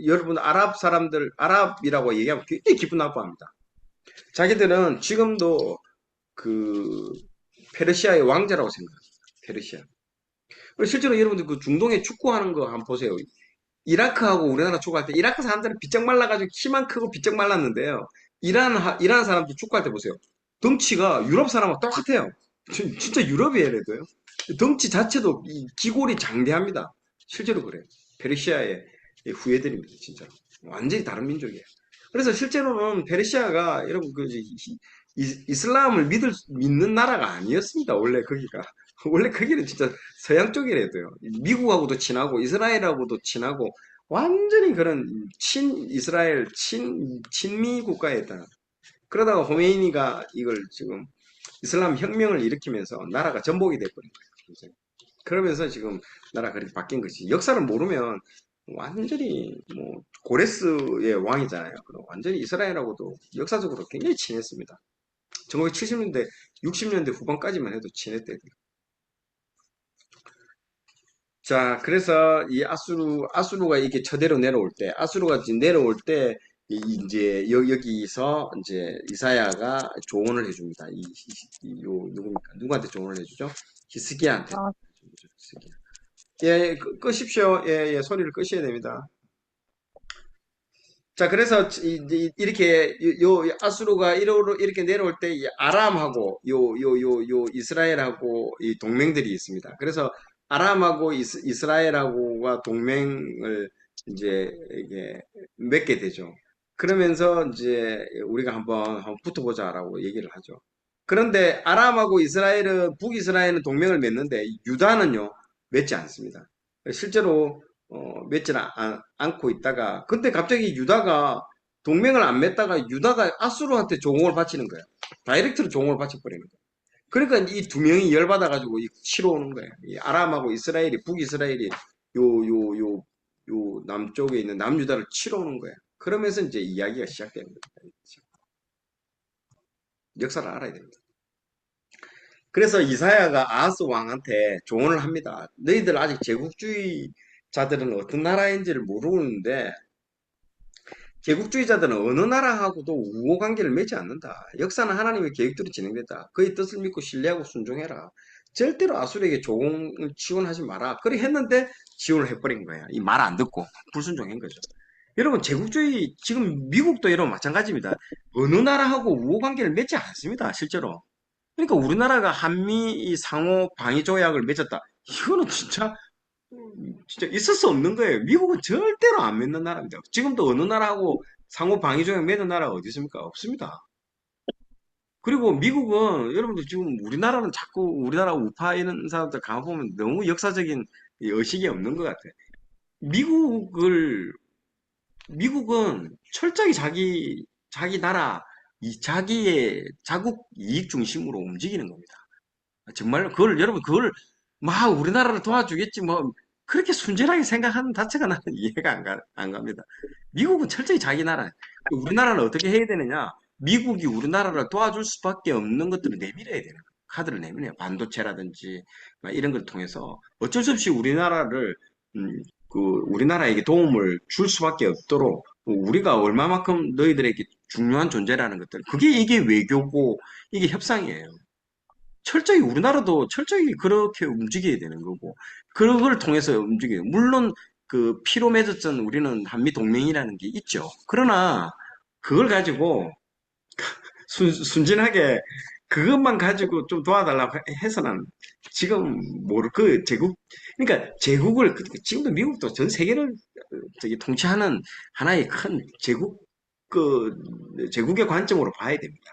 여러분, 아랍이라고 얘기하면 굉장히 기분 나빠합니다. 자기들은 지금도 그 페르시아의 왕자라고 생각합니다. 페르시아. 실제로 여러분들 그 중동에 축구하는 거 한번 보세요. 이라크하고 우리나라 축구할 때 이라크 사람들은 비쩍 말라가지고 키만 크고 비쩍 말랐는데요. 이란 사람들 축구할 때 보세요. 덩치가 유럽 사람하고 똑같아요. 진짜 유럽이에요, 얘네도요. 덩치 자체도 이 기골이 장대합니다. 실제로 그래요. 페르시아의 후예들입니다, 진짜. 완전히 다른 민족이에요. 그래서 실제로는 페르시아가 여러분 그 이슬람을 믿는 나라가 아니었습니다. 원래 거기가. 원래 거기는 진짜 서양 쪽이래도요. 미국하고도 친하고 이스라엘하고도 친하고 완전히 그런 이스라엘, 친미 국가였다. 그러다가 호메이니가 이걸 지금 이슬람 혁명을 일으키면서 나라가 전복이 돼버린 거예요. 그러면서 지금 나라가 그렇게 바뀐 것이. 역사를 모르면 완전히 뭐 고레스의 왕이잖아요. 그럼 완전히 이스라엘하고도 역사적으로 굉장히 친했습니다. 1970년대, 60년대 후반까지만 해도 친했대요. 자, 그래서 이 아수르가 이렇게 저대로 내려올 때, 아수르가 이제 내려올 때, 이제 여기서 이제 이사야가 조언을 해줍니다. 누굽니까? 누구한테 조언을 해주죠? 히스기야한테. 아, 히스기야. 예, 끄십시오. 예, 예, 소리를 끄셔야 됩니다. 자, 그래서 이렇게 아수르가 이렇게 내려올 때 이 아람하고 요 이스라엘하고 이 동맹들이 있습니다. 그래서 아람하고 이스라엘하고가 동맹을 이제 이게 맺게 되죠. 그러면서 이제 우리가 한번 붙어보자라고 얘기를 하죠. 그런데 아람하고 북이스라엘은 동맹을 맺는데 유다는요, 맺지 않습니다. 실제로 맺지는 않고 있다가 근데 갑자기 유다가 동맹을 안 맺다가 유다가 아수르한테 종을 바치는 거예요. 다이렉트로 종을 바쳐버리는 거예요. 그러니까 이 두 명이 열받아가지고 치러 오는 거예요. 이 아람하고 이스라엘이 북이스라엘이 요 남쪽에 있는 남유다를 치러 오는 거예요. 그러면서 이제 이야기가 시작되는 거예요. 역사를 알아야 됩니다. 그래서 이사야가 아하스 왕한테 조언을 합니다. 너희들 아직 제국주의자들은 어떤 나라인지를 모르는데 제국주의자들은 어느 나라하고도 우호 관계를 맺지 않는다. 역사는 하나님의 계획대로 진행된다. 그의 뜻을 믿고 신뢰하고 순종해라. 절대로 아수르에게 조공을 지원하지 마라. 그래 했는데 지원을 해버린 거야. 이 말 안 듣고 불순종한 거죠. 여러분 제국주의 지금 미국도 여러분 마찬가지입니다. 어느 나라하고 우호 관계를 맺지 않습니다. 실제로. 그러니까 우리나라가 한미 이 상호 방위 조약을 맺었다. 이거는 진짜 있을 수 없는 거예요. 미국은 절대로 안 맺는 나라입니다. 지금도 어느 나라하고 상호 방위 조약 맺는 나라가 어디 있습니까? 없습니다. 그리고 미국은 여러분들 지금 우리나라는 자꾸 우리나라 우파 이런 사람들 가보면 너무 역사적인 이 의식이 없는 것 같아요. 미국을 미국은 철저히 자기 나라 이 자기의 자국 이익 중심으로 움직이는 겁니다. 정말 그걸 여러분 그걸 막 우리나라를 도와주겠지 뭐 그렇게 순진하게 생각하는 자체가 나는 이해가 안 갑니다. 미국은 철저히 자기 나라. 우리나라는 어떻게 해야 되느냐? 미국이 우리나라를 도와줄 수밖에 없는 것들을 내밀어야 되는 거예요. 카드를 내밀어요. 반도체라든지 막 이런 걸 통해서 어쩔 수 없이 음, 우리나라에게 도움을 줄 수밖에 없도록 우리가 얼마만큼 너희들에게 중요한 존재라는 것들. 이게 외교고 이게 협상이에요. 철저히 우리나라도 철저히 그렇게 움직여야 되는 거고 그걸 통해서 움직여요. 물론 그 피로 맺었던 우리는 한미 동맹이라는 게 있죠. 그러나 그걸 가지고 순진하게 그것만 가지고 좀 도와달라고 해서는 지금 그 그러니까 지금도 미국도 전 세계를 저기 통치하는 하나의 큰 그 제국의 관점으로 봐야 됩니다.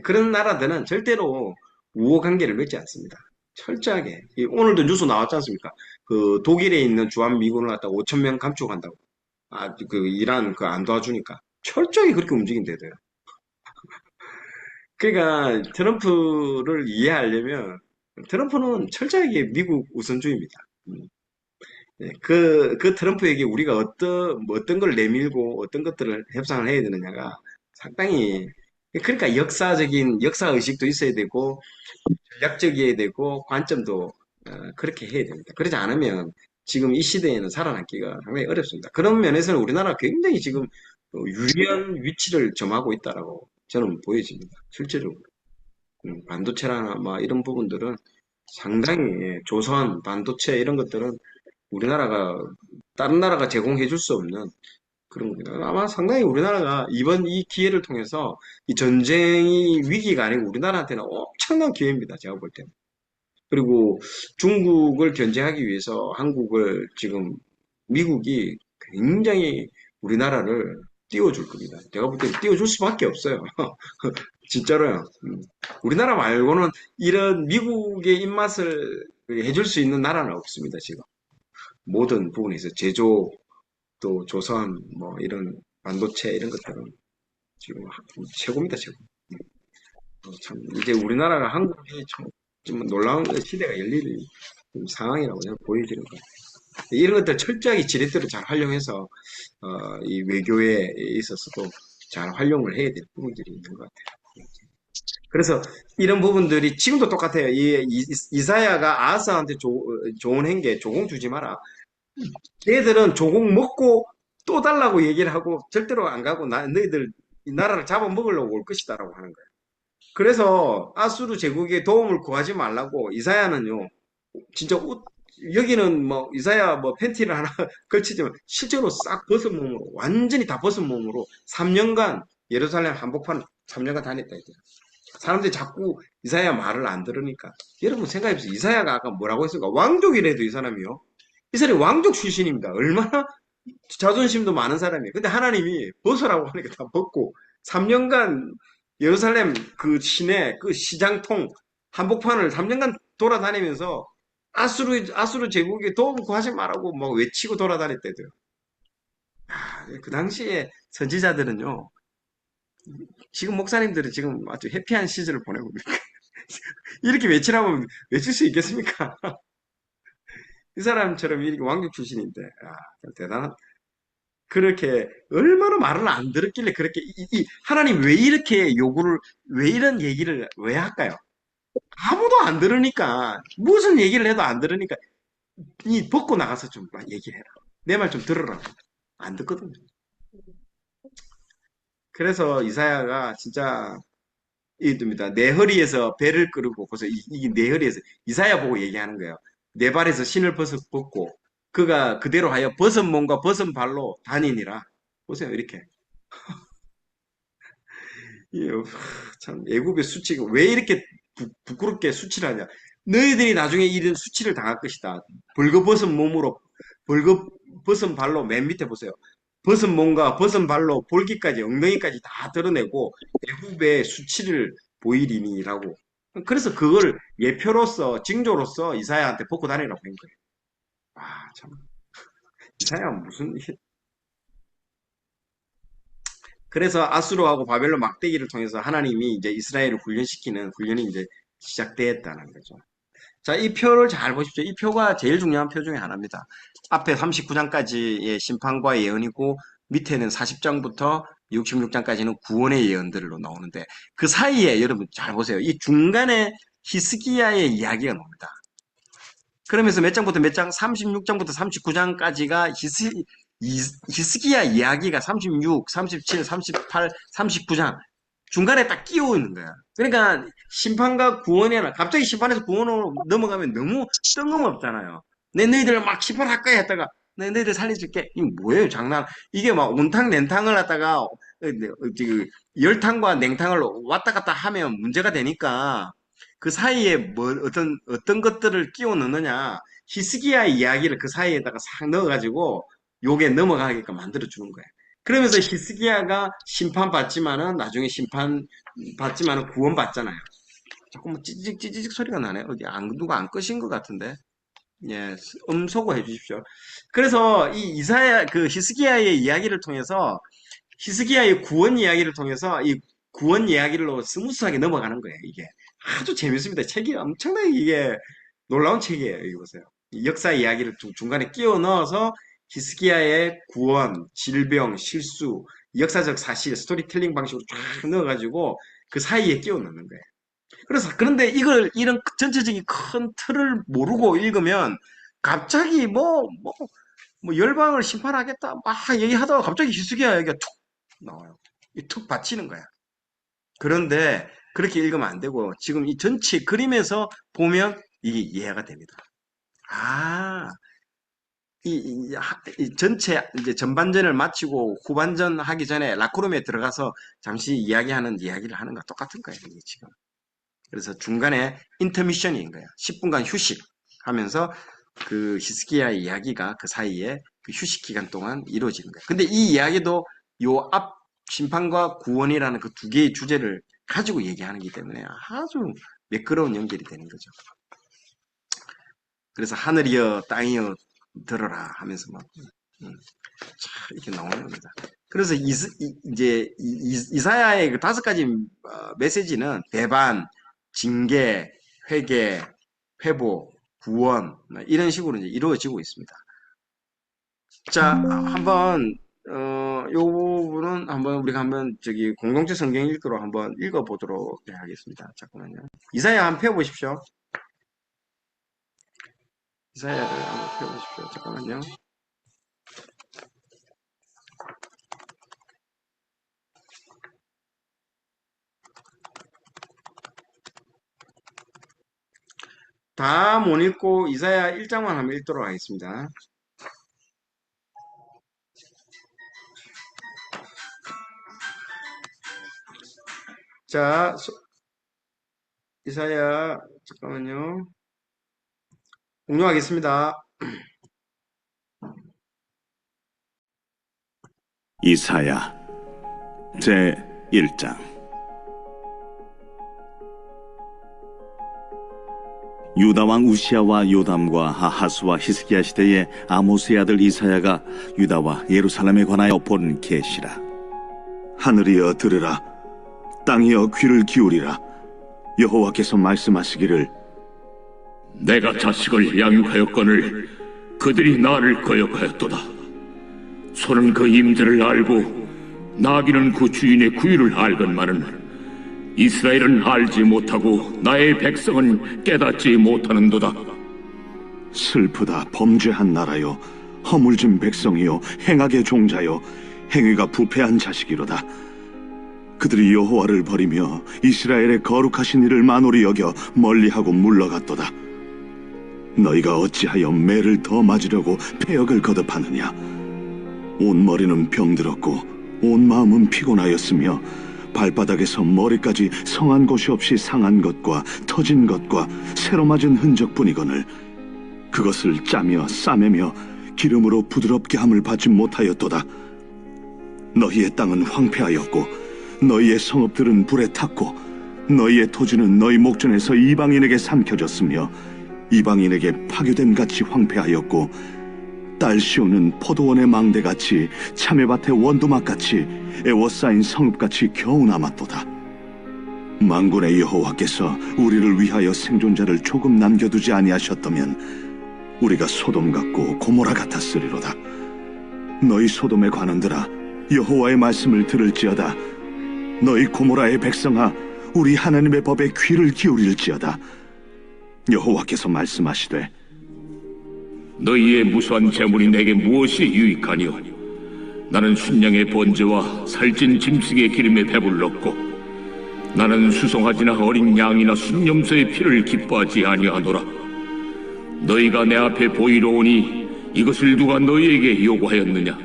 그런 나라들은 절대로 우호 관계를 맺지 않습니다. 철저하게. 오늘도 뉴스 나왔지 않습니까? 그 독일에 있는 주한 미군을 갖다가 5천 명 감축한다고. 이란 안 도와주니까. 철저히 그렇게 움직인대요. 그러니까 트럼프를 이해하려면 트럼프는 철저하게 미국 우선주의입니다. 네, 그 트럼프에게 우리가 어떤 걸 내밀고 어떤 것들을 협상을 해야 되느냐가 상당히 그러니까 역사 의식도 있어야 되고 전략적이어야 되고 관점도 그렇게 해야 됩니다. 그러지 않으면 지금 이 시대에는 살아남기가 상당히 어렵습니다. 그런 면에서는 우리나라가 굉장히 지금 유리한 위치를 점하고 있다라고 저는 보여집니다. 실제로 반도체나 뭐 이런 부분들은 상당히 조선, 반도체 이런 것들은 우리나라가 다른 나라가 제공해 줄 수 없는 그런 겁니다. 아마 상당히 우리나라가 이번 이 기회를 통해서 이 전쟁이 위기가 아니고 우리나라한테는 엄청난 기회입니다. 제가 볼 때는. 그리고 중국을 견제하기 위해서 한국을 지금 미국이 굉장히 우리나라를 띄워줄 겁니다. 제가 볼 때 띄워줄 수밖에 없어요. 진짜로요. 우리나라 말고는 이런 미국의 입맛을 해줄 수 있는 나라는 없습니다, 지금. 모든 부분에서 제조, 또 조선, 뭐 이런 반도체 이런 것들은 지금 최고입니다, 최고. 참, 이제 우리나라가 한국이 참, 좀 놀라운 시대가 열릴 상황이라고 저는 보여지는 거예요. 이런 것들 철저하게 지렛대로 잘 활용해서, 이 외교에 있어서도 잘 활용을 해야 될 부분들이 있는 것 같아요. 그래서 이런 부분들이 지금도 똑같아요. 이사야가 아하스한테 조언한 게 조공 주지 마라. 걔들은 조공 먹고 또 달라고 얘기를 하고 절대로 안 가고 너희들 이 나라를 잡아먹으려고 올 것이다라고 하는 거예요. 그래서 아수르 제국에 도움을 구하지 말라고 이사야는요. 진짜 여기는 뭐 이사야 뭐 팬티를 하나 걸치지만 실제로 싹 벗은 몸으로 완전히 다 벗은 몸으로 3년간 예루살렘 한복판 3년간 다녔다 이제. 사람들이 자꾸 이사야 말을 안 들으니까 여러분 생각해보세요. 이사야가 아까 뭐라고 했을까? 왕족이래도 이 사람이요. 이 사람이 왕족 출신입니다. 얼마나 자존심도 많은 사람이에요. 근데 하나님이 벗으라고 하니까 다 벗고 3년간 예루살렘 그 시내 그 시장통 한복판을 3년간 돌아다니면서 아수르 제국에 도움 구하지 말라고 막 외치고 돌아다녔대요. 아, 그 당시에 선지자들은요. 지금 목사님들은 지금 아주 해피한 시절을 보내고 있니까 이렇게 외치라면 외칠 수 있겠습니까? 이 사람처럼 이렇게 왕족 출신인데 대단한 그렇게 얼마나 말을 안 들었길래 그렇게 하나님 왜 이렇게 요구를 왜 이런 얘기를 왜 할까요? 아무도 안 들으니까 무슨 얘기를 해도 안 들으니까 이 벗고 나가서 좀 얘기를 해라. 내 말 좀 들으라. 안 듣거든요. 그래서 이사야가 진짜 이겁니다. 내 허리에서 배를 끌고 벌써 이게 내 허리에서 이사야 보고 얘기하는 거예요. 내 발에서 신을 벗고 그가 그대로 하여 벗은 몸과 벗은 발로 다니니라. 보세요 이렇게 참 애굽의 수치가 왜 이렇게 부끄럽게 수치를 하냐? 너희들이 나중에 이런 수치를 당할 것이다. 벌거벗은 몸으로 벌거벗은 발로 맨 밑에 보세요. 벗은 몸과 벗은 발로 볼기까지 엉덩이까지 다 드러내고 애굽의 수치를 보이리니라고. 그래서 그걸 예표로서 징조로서 이사야한테 벗고 다니라고 한 거예요. 아, 참 이사야 무슨 그래서 아수르하고 바벨론 막대기를 통해서 하나님이 이제 이스라엘을 훈련시키는 훈련이 이제 시작되었다는 거죠. 자, 이 표를 잘 보십시오. 이 표가 제일 중요한 표 중에 하나입니다. 앞에 39장까지의 심판과 예언이고 밑에는 40장부터 66장까지는 구원의 예언들로 나오는데 그 사이에 여러분 잘 보세요. 이 중간에 히스기야의 이야기가 나옵니다. 그러면서 몇 장부터 몇 장? 36장부터 39장까지가 히스기야 이야기가 36, 37, 38, 39장 중간에 딱 끼워 있는 거야. 그러니까 심판과 구원이 하나 갑자기 심판에서 구원으로 넘어가면 너무 뜬금없잖아요. 너희들 막 심판할 거야 했다가 너희들 살려줄게. 이게 뭐예요 장난. 이게 막 온탕 냉탕을 하다가 열탕과 냉탕을 왔다 갔다 하면 문제가 되니까 그 사이에 뭐 어떤 것들을 끼워 넣느냐 히스기야 이야기를 그 사이에다가 싹 넣어가지고 요게 넘어가게끔 만들어 주는 거예요. 그러면서 히스기야가 심판받지만은 나중에 심판받지만은 구원받잖아요. 자꾸 뭐 찌직 소리가 나네. 어디 누가 안 끄신 것 같은데. 예, 음소거 해 주십시오. 그래서 이 이사야 그 히스기야의 이야기를 통해서 히스기야의 구원 이야기를 통해서 이 구원 이야기로 스무스하게 넘어가는 거예요. 이게 아주 재밌습니다. 책이 엄청나게 이게 놀라운 책이에요. 이거 보세요. 이 역사 이야기를 중간에 끼워 넣어서 히스기야의 구원, 질병, 실수, 역사적 사실, 스토리텔링 방식으로 쫙 넣어가지고 그 사이에 끼워 넣는 거예요. 그래서 그런데 이런 전체적인 큰 틀을 모르고 읽으면 갑자기 뭐 열방을 심판하겠다 막 얘기하다가 갑자기 히스기야 얘기가 툭 나와요. 툭 받치는 거야. 그런데 그렇게 읽으면 안 되고 지금 이 전체 그림에서 보면 이게 이해가 됩니다. 아, 이 전체 이제 전반전을 마치고 후반전 하기 전에 라크룸에 들어가서 잠시 이야기하는 이야기를 하는 거 똑같은 거예요, 이게 지금. 그래서 중간에 인터미션인 거예요. 10분간 휴식 하면서 그 히스기야 이야기가 그 사이에 그 휴식 기간 동안 이루어지는 거예요. 근데 이 이야기도 요 앞 심판과 구원이라는 그 두 개의 주제를 가지고 얘기하는 거기 때문에 아주 매끄러운 연결이 되는 거죠. 그래서 하늘이여 땅이여 들어라 하면서 막 이렇게 나오는 겁니다. 그래서 이제 이사야의 그 5가지 메시지는 배반, 징계, 회개, 회복, 구원 이런 식으로 이제 이루어지고 있습니다. 자, 한번 요 부분은 우리가 한번 저기 공동체 성경 읽기로 한번 읽어보도록 하겠습니다. 잠깐만요. 이사야 한번 펴보십시오. 이사야를 한번 펴보십시오. 잠깐만요. 다 못 읽고 이사야 1장만 한번 읽도록 하겠습니다. 자, 이사야 잠깐만요. 공유하겠습니다. 이사야 제 1장. 유다왕 우시아와 요담과 아하스와 히스기야 시대의 아모스의 아들 이사야가 유다와 예루살렘에 관하여 본 계시라. 하늘이여 들으라, 땅이여 귀를 기울이라. 여호와께서 말씀하시기를, 내가 자식을 양육하였거늘 그들이 나를 거역하였도다. 소는 그 임자를 알고 나귀는 그 주인의 구유를 알건만은 이스라엘은 알지 못하고 나의 백성은 깨닫지 못하는도다. 슬프다 범죄한 나라여, 허물진 백성이요 행악의 종자여, 행위가 부패한 자식이로다. 그들이 여호와를 버리며 이스라엘의 거룩하신 이를 만홀히 여겨 멀리하고 물러갔도다. 너희가 어찌하여 매를 더 맞으려고 패역을 거듭하느냐. 온 머리는 병들었고 온 마음은 피곤하였으며 발바닥에서 머리까지 성한 곳이 없이 상한 것과 터진 것과 새로 맞은 흔적뿐이거늘 그것을 짜며 싸매며 기름으로 부드럽게 함을 받지 못하였도다. 너희의 땅은 황폐하였고 너희의 성읍들은 불에 탔고 너희의 토지는 너희 목전에서 이방인에게 삼켜졌으며 이방인에게 파교됨 같이 황폐하였고 딸 씌우는 포도원의 망대같이 참외밭의 원두막같이 애워싸인 성읍같이 겨우 남았도다. 만군의 여호와께서 우리를 위하여 생존자를 조금 남겨두지 아니하셨다면 우리가 소돔 같고 고모라 같았으리로다. 너희 소돔의 관원들아, 여호와의 말씀을 들을지어다. 너희 고모라의 백성아, 우리 하나님의 법에 귀를 기울일지어다. 여호와께서 말씀하시되, 너희의 무수한 재물이 내게 무엇이 유익하뇨? 나는 순양의 번제와 살찐 짐승의 기름에 배불렀고 나는 수송아지나 어린 양이나 순염소의 피를 기뻐하지 아니하노라. 너희가 내 앞에 보이러 오니 이것을 누가 너희에게 요구하였느냐?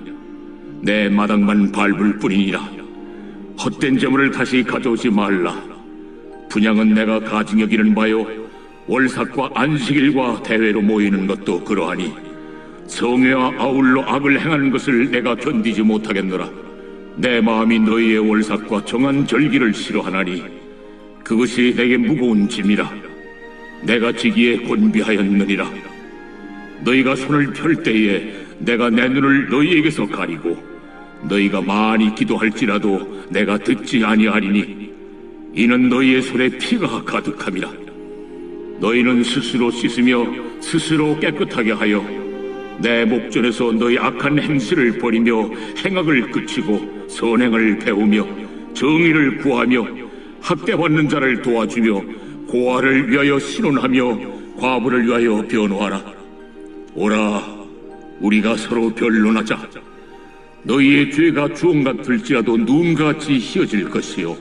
내 마당만 밟을 뿐이니라. 헛된 재물을 다시 가져오지 말라. 분향은 내가 가증 여기는 바요, 월삭과 안식일과 대회로 모이는 것도 그러하니 성회와 아울러 악을 행하는 것을 내가 견디지 못하겠노라. 내 마음이 너희의 월삭과 정한 절기를 싫어하나니 그것이 내게 무거운 짐이라. 내가 지기에 곤비하였느니라. 너희가 손을 펼 때에 내가 내 눈을 너희에게서 가리고 너희가 많이 기도할지라도 내가 듣지 아니하리니 이는 너희의 손에 피가 가득함이라. 너희는 스스로 씻으며 스스로 깨끗하게 하여 내 목전에서 너희 악한 행실을 버리며 행악을 그치고 선행을 배우며 정의를 구하며 학대받는 자를 도와주며 고아를 위하여 신원하며 과부를 위하여 변호하라. 오라, 우리가 서로 변론하자. 너희의 죄가 주홍 같을지라도 눈같이 희어질 것이요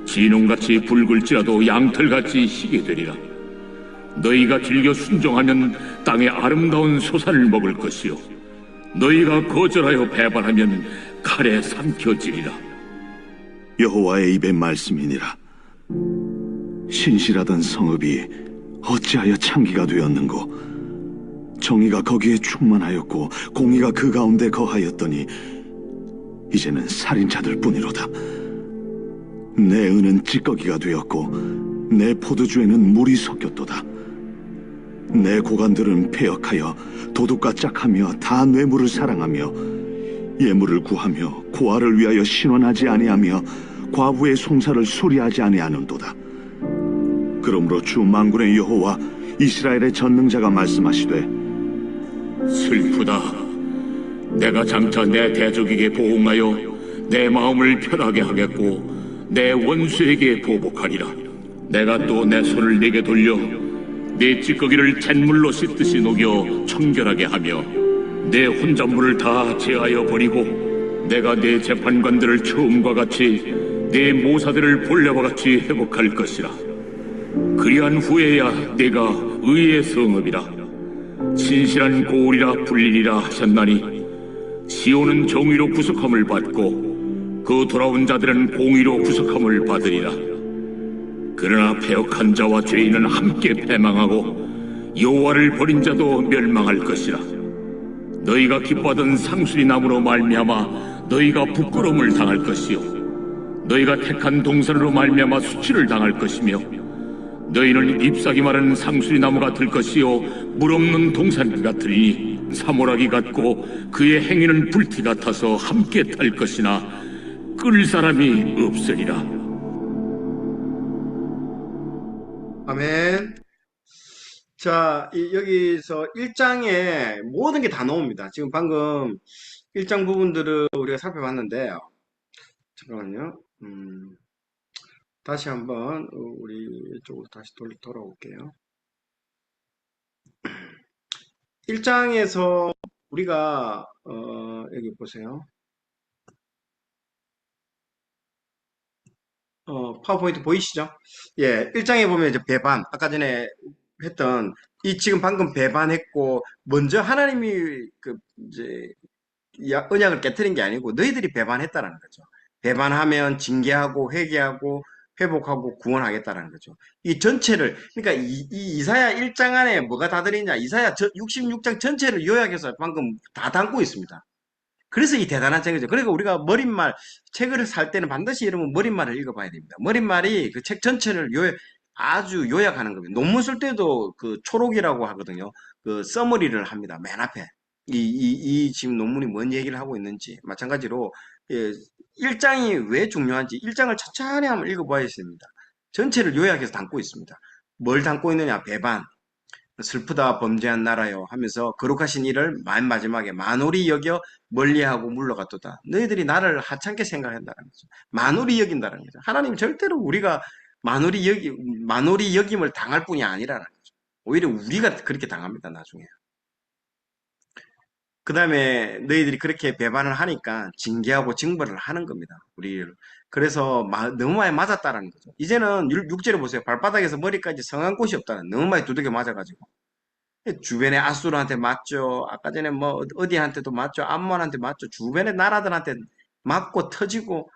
진홍같이 붉을지라도 양털같이 희게 되리라. 너희가 즐겨 순종하면 땅의 아름다운 소산을 먹을 것이요 너희가 거절하여 배반하면 칼에 삼켜지리라. 여호와의 입의 말씀이니라. 신실하던 성읍이 어찌하여 창기가 되었는고, 정의가 거기에 충만하였고 공의가 그 가운데 거하였더니 이제는 살인자들 뿐이로다. 내 은은 찌꺼기가 되었고 내 포도주에는 물이 섞였도다. 내 고관들은 패역하여 도둑과 짝하며 다 뇌물을 사랑하며 예물을 구하며 고아를 위하여 신원하지 아니하며 과부의 송사를 수리하지 아니하는도다. 그러므로 주 만군의 여호와 이스라엘의 전능자가 말씀하시되, 슬프다. 내가 장차 내 대적에게 보응하여 내 마음을 편하게 하겠고 내 원수에게 보복하리라. 내가 또 내 손을 네게 돌려 네 찌꺼기를 잿물로 씻듯이 녹여 청결하게 하며 내 혼잣물을 다 제하여 버리고 내가 네 재판관들을 처음과 같이 네 모사들을 본래와 같이 회복할 것이라. 그리한 후에야 내가 의의 성읍이라 신실한 고울이라 불리리라 하셨나니, 시온은 정의로 구속함을 받고 그 돌아온 자들은 공의로 구속함을 받으리라. 그러나 패역한 자와 죄인은 함께 패망하고 여호와를 버린 자도 멸망할 것이라. 너희가 기뻐하던 상수리 나무로 말미암아 너희가 부끄러움을 당할 것이요 너희가 택한 동산으로 말미암아 수치를 당할 것이며, 너희는 잎사귀 마른 상수리 나무가 될 것이요 물 없는 동산 같으니 사모라기 같고 그의 행위는 불티 같아서 함께 탈 것이나 끌 사람이 없으리라. 아멘. 자, 여기서 1장에 모든 게 다 나옵니다. 지금 방금 1장 부분들을 우리가 살펴봤는데요. 잠깐만요. 다시 한번 우리 쪽으로 다시 돌아올게요. 1장에서 우리가 여기 보세요. 파워포인트 보이시죠? 예, 1장에 보면 이제 배반, 아까 전에 했던 이 지금 방금 배반했고 먼저 하나님이 그 이제 언약을 깨트린 게 아니고 너희들이 배반했다라는 거죠. 배반하면 징계하고 회개하고 회복하고 구원하겠다라는 거죠. 이 전체를 그러니까 이 이사야 1장 안에 뭐가 다 들어있냐? 이사야 66장 전체를 요약해서 방금 다 담고 있습니다. 그래서 이 대단한 책이죠. 그러니까 우리가 머릿말, 책을 살 때는 반드시 이러면 머릿말을 읽어봐야 됩니다. 머릿말이 그 책 전체를 아주 요약하는 겁니다. 논문 쓸 때도 그 초록이라고 하거든요. 그 서머리를 합니다. 맨 앞에. 이 지금 논문이 뭔 얘기를 하고 있는지. 마찬가지로, 예, 1장이 왜 중요한지 1장을 천천히 한번 읽어봐야 됩니다. 전체를 요약해서 담고 있습니다. 뭘 담고 있느냐? 배반. 슬프다 범죄한 나라요 하면서 거룩하신 이를 맨 마지막에 만홀히 여겨 멀리하고 물러갔도다. 너희들이 나를 하찮게 생각한다는 거죠. 만홀히 여긴다는 거죠. 하나님 절대로 우리가 만홀히 여김을 당할 뿐이 아니라는 거죠. 오히려 우리가 그렇게 당합니다, 나중에. 그 다음에 너희들이 그렇게 배반을 하니까 징계하고 징벌을 하는 겁니다. 우리를. 그래서 너무 많이 맞았다라는 거죠. 이제는 6절에 보세요. 발바닥에서 머리까지 성한 곳이 없다는, 너무 많이 두들겨 맞아가지고. 주변에 아수르한테 맞죠. 아까 전에 뭐 어디한테도 맞죠. 암몬한테 맞죠. 주변의 나라들한테 맞고 터지고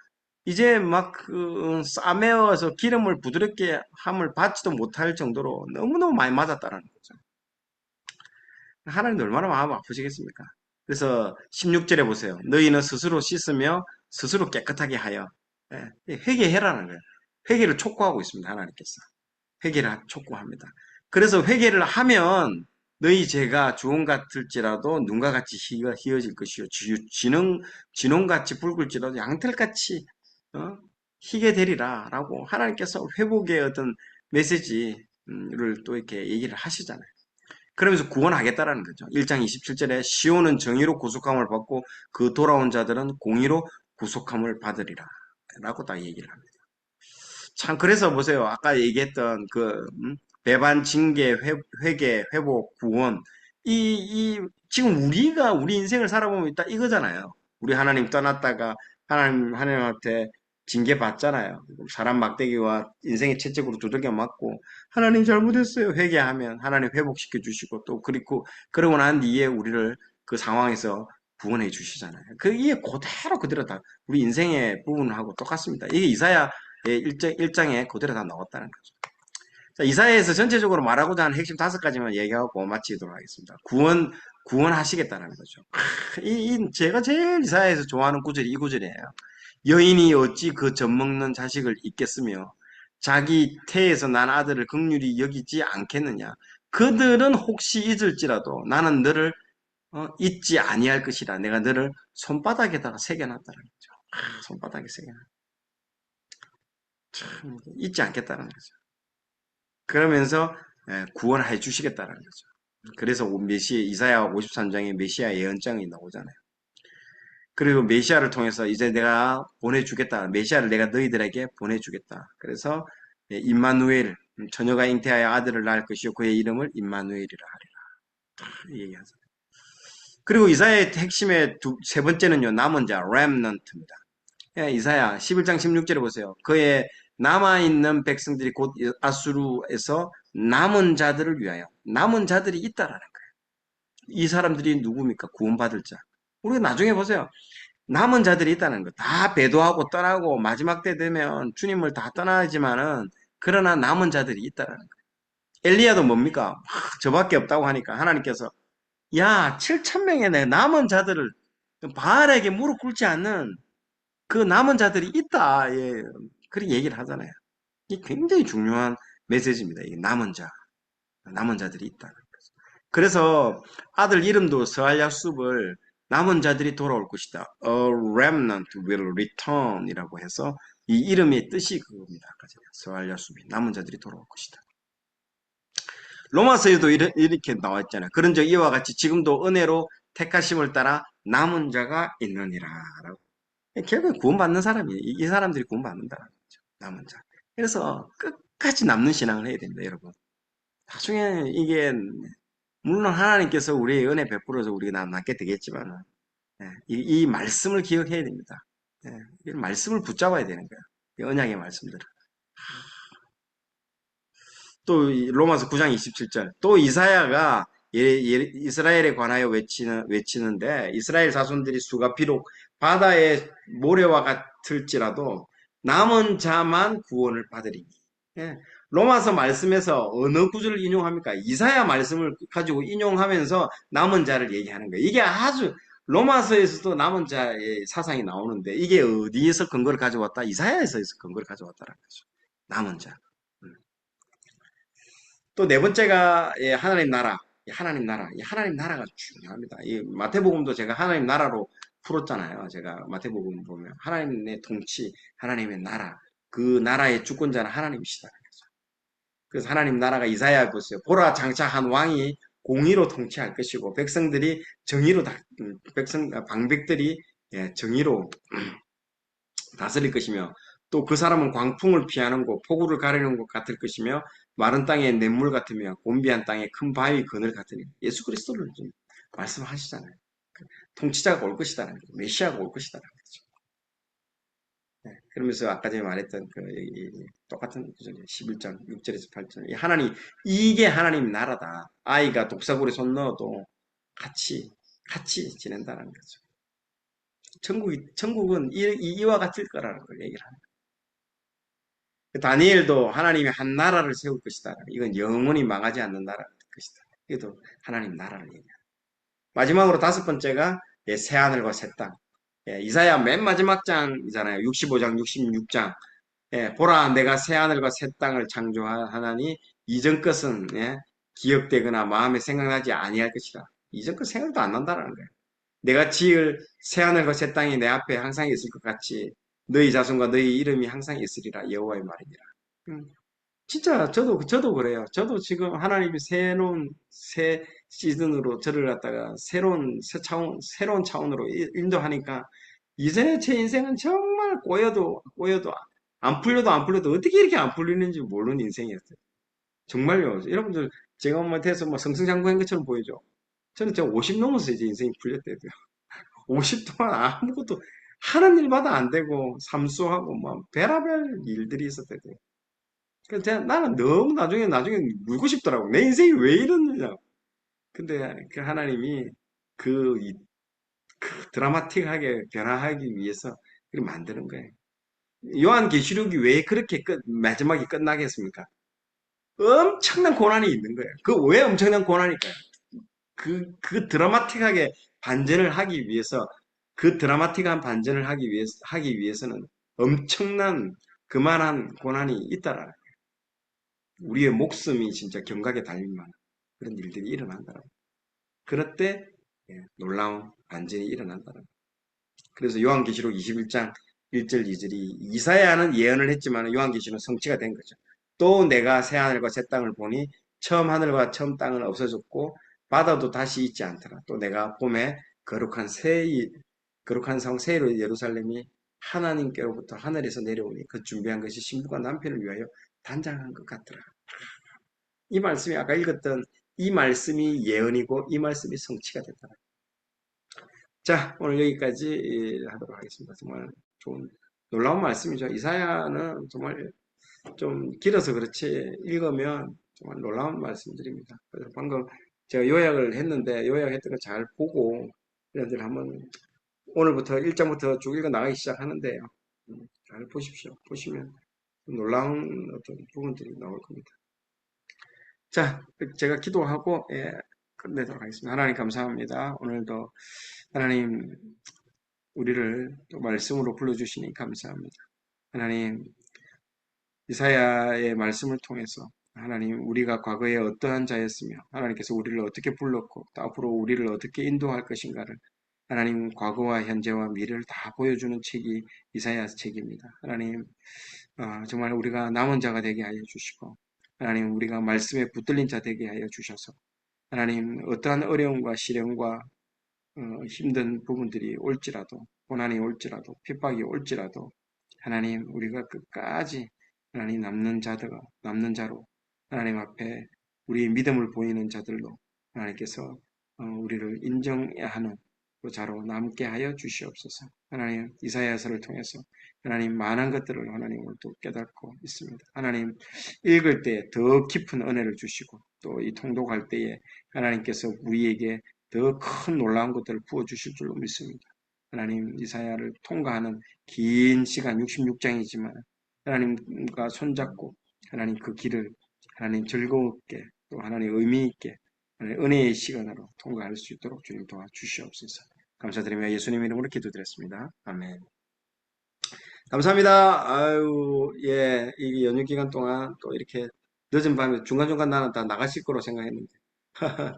이제 막 그 싸매어서 기름을 부드럽게 함을 받지도 못할 정도로 너무너무 많이 맞았다라는 거죠. 하나님도 얼마나 마음 아프시겠습니까? 그래서 16절에 보세요. 너희는 스스로 씻으며 스스로 깨끗하게 하여, 회개해라는 거예요. 회개를 촉구하고 있습니다. 하나님께서. 회개를 촉구합니다. 그래서 회개를 하면 너희 죄가 주홍 같을지라도 눈과 같이 희어질 것이요 진홍같이 붉을지라도 양털같이 희게 되리라 라고 하나님께서 회복의 어떤 메시지를 또 이렇게 얘기를 하시잖아요. 그러면서 구원하겠다라는 거죠. 1장 27절에 시온은 정의로 구속함을 받고 그 돌아온 자들은 공의로 구속함을 받으리라 라고 딱 얘기를 합니다. 참, 그래서 보세요. 아까 얘기했던 그 배반, 징계, 회개, 회복, 구원, 지금 우리 인생을 살아보면 딱 이거잖아요. 우리 하나님 떠났다가 하나님한테 징계 받잖아요. 사람 막대기와 인생의 채찍으로 두들겨 맞고 하나님 잘못했어요. 회개하면 하나님 회복시켜 주시고 또 그러고 난 뒤에 우리를 그 상황에서 구원해 주시잖아요. 이게 그대로 다 우리 인생의 부분하고 똑같습니다. 이게 이사야의 일장에 그대로 다 나왔다는 거죠. 자, 이사야에서 전체적으로 말하고자 하는 핵심 5가지만 얘기하고 마치도록 하겠습니다. 구원하시겠다는 거죠. 제가 제일 이사야에서 좋아하는 구절이 이 구절이에요. 여인이 어찌 그 젖먹는 자식을 잊겠으며 자기 태에서 난 아들을 긍휼히 여기지 않겠느냐. 그들은 혹시 잊을지라도 나는 너를 잊지 아니할 것이라. 내가 너를 손바닥에다가 새겨놨다는 거죠. 손바닥에 새겨놨. 참 잊지 않겠다는 거죠. 그러면서 구원해 주시겠다는 거죠. 그래서 이사야 53장에 메시아 예언장이 나오잖아요. 그리고 메시아를 통해서 이제 내가 보내주겠다. 메시아를 내가 너희들에게 보내주겠다. 그래서 임마누엘, 처녀가 잉태하여 아들을 낳을 것이요 그의 이름을 임마누엘이라 하리라. 얘기하죠. 그리고 이사야의 핵심의 세 번째는요. 남은 자, 렘넌트입니다. 이사야 11장 16절에 보세요. 그의 남아있는 백성들이 곧 아수르에서 남은 자들을 위하여 남은 자들이 있다라는 거예요. 이 사람들이 누굽니까? 구원받을 자. 우리가 나중에 보세요. 남은 자들이 있다는 거. 다 배도하고 떠나고 마지막 때 되면 주님을 다 떠나지만은 그러나 남은 자들이 있다라는 거예요. 엘리야도 뭡니까? 저밖에 없다고 하니까 하나님께서 야 7,000명의 내 남은 자들을 바알에게 무릎 꿇지 않는 그 남은 자들이 있다. 예. 그렇게 얘기를 하잖아요. 이게 굉장히 중요한 메시지입니다. 이 남은 자들이 있다는 거죠. 그래서 아들 이름도 스알야숲을 남은 자들이 돌아올 것이다. A remnant will return 이라고 해서 이 이름의 뜻이 그겁니다. 아까 전에 스알야숲이 남은 자들이 돌아올 것이다. 로마서에도 이렇게 나와 있잖아요. 그런즉 이와 같이 지금도 은혜로 택하심을 따라 남은 자가 있느니라. 결국 구원받는 사람이 이 사람들이 구원받는다는 거죠. 남은 자. 그래서 끝까지 남는 신앙을 해야 됩니다, 여러분. 나중에 이게 물론 하나님께서 우리의 은혜 베풀어서 우리가 남게 되겠지만 이 말씀을 기억해야 됩니다. 이 말씀을 붙잡아야 되는 거예요. 이 언약의 말씀들을. 또 로마서 9장 27절. 또 이사야가 이스라엘에 관하여 외치는데 이스라엘 자손들이 수가 비록 바다의 모래와 같을지라도 남은 자만 구원을 받으리니. 로마서 말씀에서 어느 구절을 인용합니까? 이사야 말씀을 가지고 인용하면서 남은 자를 얘기하는 거예요. 이게 아주 로마서에서도 남은 자의 사상이 나오는데 이게 어디에서 근거를 가져왔다? 이사야에서 근거를 가져왔다는 거죠. 남은 자. 또 네 번째가 하나님 나라. 하나님 나라가 중요합니다. 이 마태복음도 제가 하나님 나라로 풀었잖아요. 제가 마태복음 보면 하나님의 통치, 하나님의 나라, 그 나라의 주권자는 하나님이시다는 거죠. 그래서 하나님 나라가 이사야 보세요. 보라 장차 한 왕이 공의로 통치할 것이고 백성들이 정의로 방백들이 정의로 다스릴 것이며 또 그 사람은 광풍을 피하는 곳, 폭우를 가리는 곳 같을 것이며 마른 땅에 냇물 같으며 곤비한 땅에 큰 바위 그늘 같으니 예수 그리스도를 좀 말씀하시잖아요. 통치자가 올 것이다라는 거죠. 메시아가 올 것이다라는 거죠. 그러면서 아까 전에 말했던 똑같은 구절이에요. 11장 6절에서 8절. 이게 하나님 나라다. 아이가 독사골에 손 넣어도 같이 지낸다는 거죠. 천국은 이와 같을 거라는 걸 얘기를 합니다. 다니엘도 하나님이 한 나라를 세울 것이다. 이건 영원히 망하지 않는 나라일 것이다. 이것도 하나님 나라를 얘기합니다. 마지막으로 5번째가 새하늘과 새 땅. 이사야 맨 마지막 장이잖아요. 65장, 66장. 보라 내가 새하늘과 새 땅을 창조하나니 이전 것은 기억되거나 마음에 생각나지 아니할 것이다. 이전 것 생각도 안 난다는 거예요. 내가 지을 새하늘과 새 땅이 내 앞에 항상 있을 것 같이 너희 자손과 너희 이름이 항상 있으리라 여호와의 말이니라. 진짜 저도 그래요. 저도 지금 하나님이 새 시즌으로 저를 갖다가 새로운 차원으로 인도하니까 이제 제 인생은 정말 꼬여도 안 풀려도 어떻게 이렇게 안 풀리는지 모르는 인생이었어요. 정말요. 여러분들 제가 엄마한테서 뭐 승승장구한 것처럼 보이죠. 저는 50 넘어서 이제 인생이 풀렸대요. 50 동안 아무것도 하는 일마다 안 되고, 삼수하고, 뭐, 별의별 일들이 있었대요. 그래서 나는 너무 나중에 물고 싶더라고. 내 인생이 왜 이러느냐. 근데 그 하나님이 그, 그 드라마틱하게 변화하기 위해서 그렇게 만드는 거예요. 요한계시록이 왜 그렇게 마지막에 끝나겠습니까? 엄청난 고난이 있는 거예요. 그 왜 엄청난 고난일까요? 그 드라마틱하게 반전을 하기 위해서, 그 드라마틱한 반전을 하기 위해서는 엄청난 그만한 고난이 있다라. 우리의 목숨이 진짜 경각에 달릴 만한 그런 일들이 일어난다. 그럴 때 놀라운 반전이 일어난다. 그래서 요한계시록 21장 1절 2절이 이사야는 예언을 했지만 요한계시록은 성취가 된 거죠. 또 내가 새 하늘과 새 땅을 보니 처음 하늘과 처음 땅은 없어졌고 바다도 다시 있지 않더라. 또 내가 봄에 거룩한 성 새 예루살렘이 하나님께로부터 하늘에서 내려오니 그 준비한 것이 신부가 남편을 위하여 단장한 것 같더라. 이 말씀이 아까 읽었던 이 말씀이 예언이고 이 말씀이 성취가 됐다. 자, 오늘 여기까지 하도록 하겠습니다. 정말 좋은 놀라운 말씀이죠. 이사야는 정말 좀 길어서 그렇지 읽으면 정말 놀라운 말씀들입니다. 그래서 방금 제가 요약을 했는데 요약했던 거 잘 보고 여러분들 한번 오늘부터 1장부터 쭉 읽어 나가기 시작하는데요. 잘 보십시오. 보시면 놀라운 어떤 부분들이 나올 겁니다. 자, 제가 기도하고 끝내도록 하겠습니다. 하나님 감사합니다. 오늘도 하나님 우리를 또 말씀으로 불러주시니 감사합니다. 하나님 이사야의 말씀을 통해서 하나님 우리가 과거에 어떠한 자였으며 하나님께서 우리를 어떻게 불렀고 또 앞으로 우리를 어떻게 인도할 것인가를 하나님 과거와 현재와 미래를 다 보여주는 책이 이사야 책입니다. 하나님 정말 우리가 남은 자가 되게 하여 주시고 하나님 우리가 말씀에 붙들린 자 되게 하여 주셔서 하나님 어떠한 어려움과 시련과 힘든 부분들이 올지라도 고난이 올지라도 핍박이 올지라도 하나님 우리가 끝까지 하나님 남는 자로 하나님 앞에 우리의 믿음을 보이는 자들로 하나님께서 우리를 인정해야 하는 그 자로 남게 하여 주시옵소서. 하나님 이사야서를 통해서 하나님 많은 것들을 하나님 오늘 또 깨닫고 있습니다. 하나님 읽을 때 더 깊은 은혜를 주시고 또 이 통독할 때에 하나님께서 우리에게 더 큰 놀라운 것들을 부어주실 줄로 믿습니다. 하나님 이사야를 통과하는 긴 시간 66장이지만 하나님과 손잡고 하나님 그 길을 하나님 즐거웠게 또 하나님 의미 있게 하나님 은혜의 시간으로 통과할 수 있도록 주님 도와주시옵소서. 감사드리며 예수님 이름으로 기도드렸습니다. 아멘. 감사합니다. 아유, 예, 이 연휴 기간 동안 또 이렇게 늦은 밤에 중간중간 나는 다 나가실 거로 생각했는데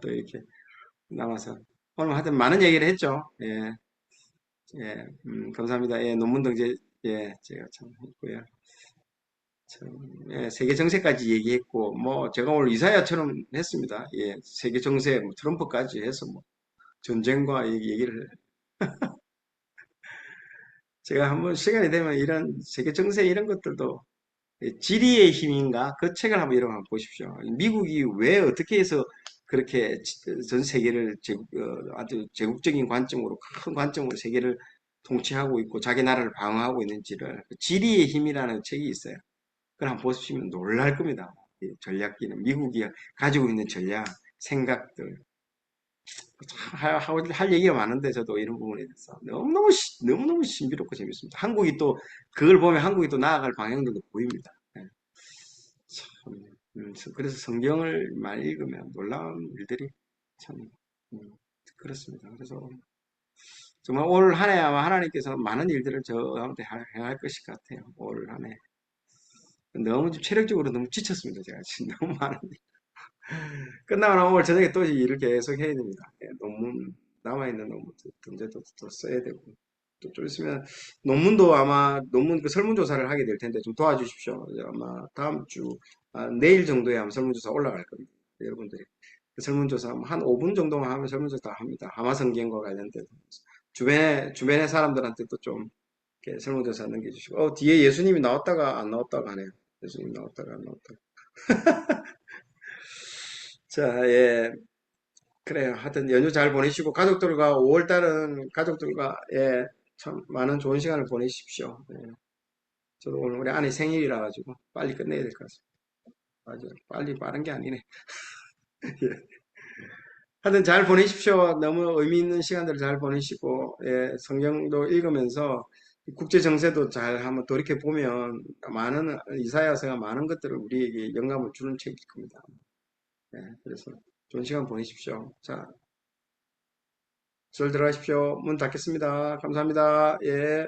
또 이렇게 남아서 오늘 하여튼 많은 얘기를 했죠. 예, 예, 감사합니다. 예, 논문 등재, 예, 제가 참 했고요. 참, 예, 세계 정세까지 얘기했고, 뭐, 제가 오늘 이사야처럼 했습니다. 예, 세계 정세, 뭐, 트럼프까지 해서 뭐, 전쟁과 얘기를, 제가 한번 시간이 되면 이런 세계 정세 이런 것들도 지리의 힘인가? 그 책을 한번 여러분 보십시오. 미국이 왜 어떻게 해서 그렇게 전 세계를 아주 제국적인 관점으로 큰 관점으로 세계를 통치하고 있고 자기 나라를 방어하고 있는지를 지리의 힘이라는 책이 있어요. 그걸 한번 보시면 놀랄 겁니다. 이 전략기는 미국이 가지고 있는 전략, 생각들 할 얘기가 많은데 저도 이런 부분에 대해서 너무너무 신비롭고 재밌습니다. 한국이 또 그걸 보면 한국이 또 나아갈 방향들도 보입니다. 예. 참, 그래서 성경을 많이 읽으면 놀라운 일들이 참 그렇습니다. 그래서 정말 올 한 해 아마 하나님께서 많은 일들을 저한테 행할 것일 것 같아요. 올 한 해. 너무 좀 체력적으로 너무 지쳤습니다. 제가 지금 너무 많은 일. 끝나고 나면 오늘 저녁에 또 일을 계속 해야 됩니다. 예, 논문, 남아있는 논문, 문제도 또 써야 되고. 또 좀 있으면 논문도 아마 논문 그 설문조사를 하게 될 텐데 좀 도와주십시오. 아마 다음 주, 내일 정도에 아마 설문조사 올라갈 겁니다. 여러분들이. 그 설문조사 한 5분 정도만 하면 설문조사 다 합니다. 하마성경과 관련돼서. 주변의 사람들한테도 좀 이렇게 설문조사 넘겨주시고, 뒤에 예수님이 나왔다가 안 나왔다가 하네요. 예수님 나왔다가 안 나왔다가. 자, 예. 그래요. 하여튼 연휴 잘 보내시고 가족들과 5월달은 가족들과 예, 참 많은 좋은 시간을 보내십시오. 예. 저도 오늘 우리 아내 생일이라 가지고 빨리 끝내야 될 것 같습니다. 맞아요. 빨리 빠른 게 아니네. 하여튼 잘 보내십시오. 너무 의미 있는 시간들을 잘 보내시고, 예, 성경도 읽으면서 국제 정세도 잘 한번 돌이켜 보면 많은 이사야서가 많은 것들을 우리에게 영감을 주는 책일 겁니다. 예, 그래서 좋은 시간 보내십시오. 자, 절 들어가십시오. 문 닫겠습니다. 감사합니다. 예.